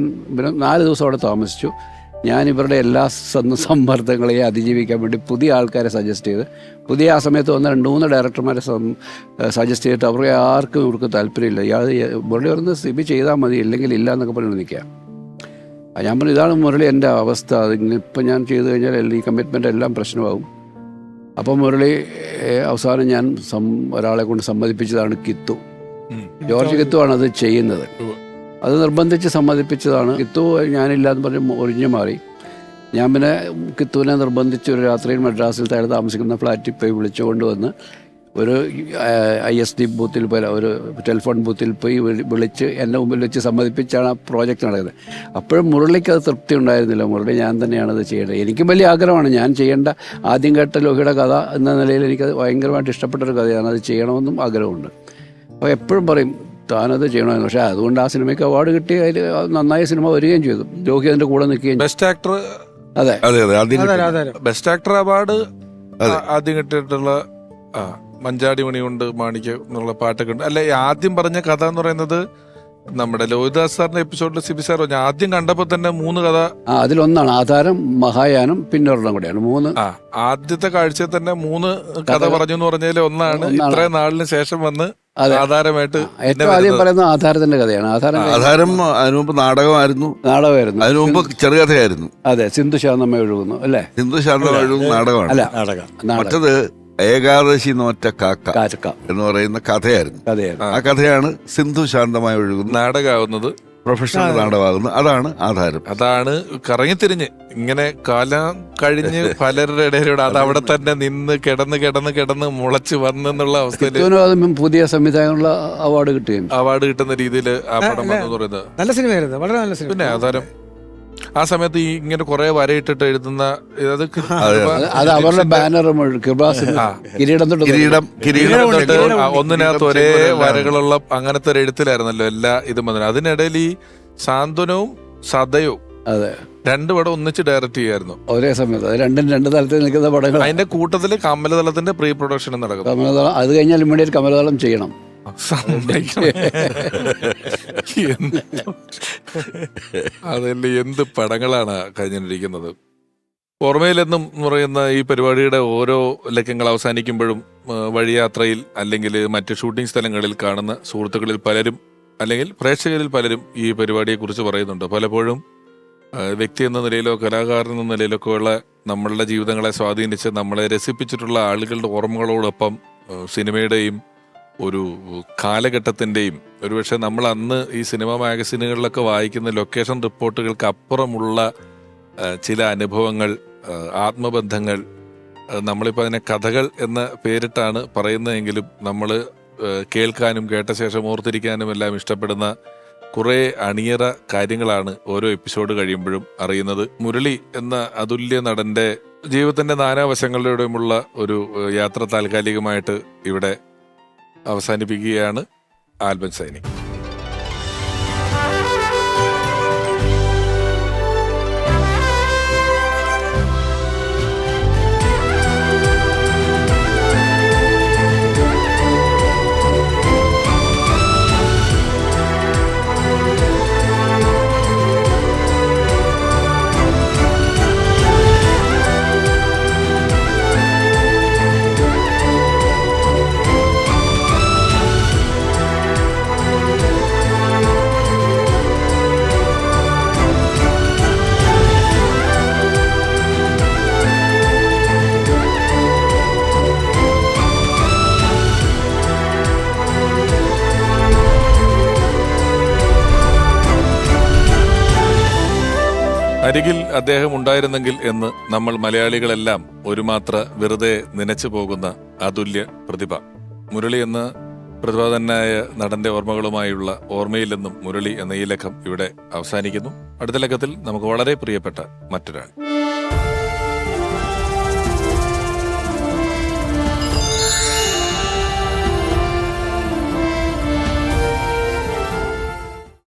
4 ദിവസം അവിടെ താമസിച്ചു. ഞാൻ ഇവരുടെ എല്ലാ സമ്മർദ്ദങ്ങളെയും അതിജീവിക്കാൻ വേണ്ടി പുതിയ ആൾക്കാരെ സജസ്റ്റ് ചെയ്ത്, ആ സമയത്ത് വന്ന 2-3 ഡയറക്ടർമാരെ സജസ്റ്റ് ചെയ്തിട്ട് അവർക്ക് ആർക്കും ഇവർക്ക് താല്പര്യമില്ല. മുരളി പറഞ്ഞ് സിബി ചെയ്താൽ മതി, ഇല്ലെങ്കിൽ ഇല്ല എന്നൊക്കെ പറഞ്ഞ് നിൽക്കുക. ഞാൻ പറഞ്ഞു, ഇതാണ് മുരളി എൻ്റെ അവസ്ഥ, അതിപ്പം ഞാൻ ചെയ്തു കഴിഞ്ഞാൽ ഈ കമ്മിറ്റ്മെൻ്റ് എല്ലാം പ്രശ്നമാകും. അപ്പോൾ മുരളി അവസാനം ഞാൻ ഒരാളെ കൊണ്ട് സമ്മതിപ്പിച്ചതാണ് കിത്തു, ജോർജ് കിത്തുവാണ് അത് ചെയ്യുന്നത്. അത് നിർബന്ധിച്ച് സമ്മതിപ്പിച്ചതാണ്. കിത്തു ഞാനില്ല എന്ന് പറഞ്ഞ് ഒഴിഞ്ഞു മാറി. ഞാൻ പിന്നെ കിത്തുവിനെ നിർബന്ധിച്ച് ഒരു രാത്രിയിൽ മദ്രാസിൽ താഴെ താമസിക്കുന്ന ഫ്ലാറ്റിൽ പോയി വിളിച്ചുകൊണ്ട് വന്ന് ഒരു ISD ബൂത്തിൽ പോയി, ഒരു ടെലിഫോൺ ബൂത്തിൽ പോയി വിളിച്ച് എന്നെ മുമ്പിൽ വെച്ച് സമ്മതിപ്പിച്ചാണ് ആ പ്രോജക്റ്റ് നടക്കുന്നത്. അപ്പോഴും മുരളിക്ക് അത് തൃപ്തി ഉണ്ടായിരുന്നില്ല. മുരളി ഞാൻ തന്നെയാണത് ചെയ്യേണ്ടത്. എനിക്കും വലിയ ആഗ്രഹമാണ്, ഞാൻ ചെയ്യേണ്ട ആദ്യം കേട്ട ലോഹിയുടെ കഥ എന്ന നിലയിൽ എനിക്കത് ഭയങ്കരമായിട്ട് ഇഷ്ടപ്പെട്ടൊരു കഥയാണ്, അത് ചെയ്യണമെന്നും ആഗ്രഹമുണ്ട്. അപ്പോൾ എപ്പോഴും പറയും, താനത് ചെയ്യണമെന്ന്. പക്ഷേ അതുകൊണ്ട് ആ സിനിമയ്ക്ക് അവാർഡ് കിട്ടി, അതിൽ നന്നായി സിനിമ വരികയും ചെയ്തു. ജോക്കി അതിൻ്റെ കൂടെ നിൽക്കുകയും ചെയ്തു. ബെസ്റ്റ് ആക്ടർ, അതെ അതെ അതെ ആദ്യം അതെ കിട്ടിയത്. അതെ ബെസ്റ്റ് ആക്ടർ അവാർഡ് ആദ്യം കിട്ടിയിട്ടുള്ള മഞ്ചാടി മണി കൊണ്ട് മാണിക്യം എന്നുള്ള പാട്ടൊക്കെ ഉണ്ട്. അല്ലെ, ആദ്യം പറഞ്ഞ കഥ എന്ന് പറയുന്നത് നമ്മുടെ ലോഹിദാസ് സാറിന്റെ എപ്പിസോഡിൽ സിബി സാർ പറഞ്ഞു ആദ്യം കണ്ടപ്പോ തന്നെ 3 കഥ. അതിലൊന്നാണ് ആധാരം, മഹായാനം, പിന്നെ ഒരെണ്ണം കൂടെയാണ് 3. ആദ്യത്തെ കാഴ്ചയിൽ തന്നെ 3 കഥ പറഞ്ഞു എന്ന് പറഞ്ഞതിൽ ഒന്നാണ് ഇത്രയും നാളിന് ശേഷം വന്ന് അതെ. ആധാരമായിട്ട് ഏറ്റവും ആദ്യം പറയുന്നത് ആധാരത്തിന്റെ കഥയാണ്. ആധാരം അതിനു മുമ്പ് നാടകമായിരുന്നു, നാടകമായിരുന്നു. അതിനു മുമ്പ് ചെറുകഥയായിരുന്നു. അതെ, സിന്ധു ശാന്തമ്മ ഒഴുകുന്നു അല്ലേ? ഹിന്ദു ശാന്തമായിരുന്നു നാടകമാണ്. അല്ല, നാടകം. മറ്റത് ഏകാദശി നോറ്റ കാക്ക കാക്ക എന്ന് പറയുന്ന കഥയായിരുന്നു. കഥയായിരുന്നു. ആ കഥയാണ് സിന്ധു ശാന്തമായി ഒഴുകുന്ന നാടകമാവുന്നത്, പ്രൊഫഷണൽ നാടകമാകുന്നത്. അതാണ് ആധാരം. അതാണ് കറങ്ങിത്തിരിഞ്ഞ് ഇങ്ങനെ കാലം കഴിഞ്ഞ് പലരുടെ ഇടയിലൂടെ അത് അവിടെ തന്നെ നിന്ന് കിടന്ന് മുളച്ച് വന്നെന്നുള്ള അവസ്ഥയിൽ അതും പുതിയ സംവിധായകനുള്ള അവാർഡ് കിട്ടുകയും അവാർഡ് കിട്ടുന്ന രീതിയിൽ ആ പടം വന്നെന്ന് പറയുന്നത്. നല്ല സിനിമയായിരുന്നു, വളരെ നല്ല സിനിമ. പിന്നെ ആധാരം ആ സമയത്ത് ഈ ഇങ്ങനെ കുറെ വരയിട്ടിട്ട് എഴുതുന്ന അത് അത് അവരുടെ ബാനറും കിരീടം തൊട്ട് കിരീടം തൊട്ട് ഒന്നിനകത്ത് ഒരേ വരകളുള്ള അങ്ങനത്തെ ഒരു എഴുത്തിലായിരുന്നല്ലോ എല്ലാ ഇതും വന്നത്. അതിനിടയിൽ ഈ സാന്ത്വനവും സദയവും അതെ 2 പടം ഒന്നിച്ച് ഡയറക്റ്റ് ചെയ്യായിരുന്നു ഒരേ സമയത്ത്. അത് രണ്ടും 2 തലത്തിൽ നിൽക്കുന്ന പടങ്ങൾ. അതിന്റെ കൂട്ടത്തില് കമലതളത്തിന്റെ പ്രീ പ്രൊഡക്ഷൻ നടക്കുന്നു. കമലതളം അത് കഴിഞ്ഞാൽ ഇമ്മീഡിയറ്റ് കമലതളം ചെയ്യണം. അതല്ലേ എന്ത് പടങ്ങളാണ് കഴിഞ്ഞിരിക്കുന്നത്. ഓർമ്മയിലെന്നും പറയുന്ന ഈ പരിപാടിയുടെ ഓരോ ലക്കങ്ങൾ അവസാനിക്കുമ്പോഴും വഴിയാത്രയിൽ അല്ലെങ്കിൽ മറ്റ് ഷൂട്ടിംഗ് സ്ഥലങ്ങളിൽ കാണുന്ന സുഹൃത്തുക്കളിൽ പലരും അല്ലെങ്കിൽ പ്രേക്ഷകരിൽ പലരും ഈ പരിപാടിയെക്കുറിച്ച് പറയുന്നുണ്ട്. പലപ്പോഴും വ്യക്തി എന്ന നിലയിലോ കലാകാരൻ എന്ന നിലയിലൊക്കെ ഉള്ള നമ്മളുടെ ജീവിതങ്ങളെ സ്വാധീനിച്ച് നമ്മളെ രസിപ്പിച്ചിട്ടുള്ള ആളുകളുടെ ഓർമ്മകളോടൊപ്പം സിനിമയുടെയും ഒരു കാലഘട്ടത്തിൻ്റെയും ഒരുപക്ഷെ നമ്മൾ അന്ന് ഈ സിനിമ മാഗസിനുകളിലൊക്കെ വായിക്കുന്ന ലൊക്കേഷൻ റിപ്പോർട്ടുകൾക്ക് അപ്പുറമുള്ള ചില അനുഭവങ്ങൾ, ആത്മബന്ധങ്ങൾ, നമ്മളിപ്പോൾ അതിനെ കഥകൾ എന്ന പേരിട്ടാണ് പറയുന്നതെങ്കിലും നമ്മൾ കേൾക്കാനും കേട്ട ശേഷം ഓർത്തിരിക്കാനും എല്ലാം ഇഷ്ടപ്പെടുന്ന കുറേ അണിയറ കാര്യങ്ങളാണ് ഓരോ എപ്പിസോഡ് കഴിയുമ്പോഴും അറിയുന്നത്. മുരളി എന്ന അതുല്യ നടൻ്റെ ജീവിതത്തിൻ്റെ നാനാവശങ്ങളിലൂടെയുമുള്ള ഒരു യാത്ര താൽക്കാലികമായിട്ട് ഇവിടെ അവസാനിപ്പിക്കുകയാണ്. Album signing. അരികിൽ അദ്ദേഹം ഉണ്ടായിരുന്നെങ്കിൽ എന്ന് നമ്മൾ മലയാളികളെല്ലാം ഒരു മാത്ര വെറുതെ നനച്ചു പോകുന്ന അതുല്യ പ്രതിഭ. മുരളി എന്ന പ്രതിഭാതനായ നടന്റെ ഓർമ്മകളുമായുള്ള ഓർമ്മയിലെന്നും മുരളി എന്ന ഈ ലക്കം ഇവിടെ അവസാനിക്കുന്നു. അടുത്ത ലക്കത്തിൽ നമുക്ക് വളരെ പ്രിയപ്പെട്ട മറ്റൊരാൾ.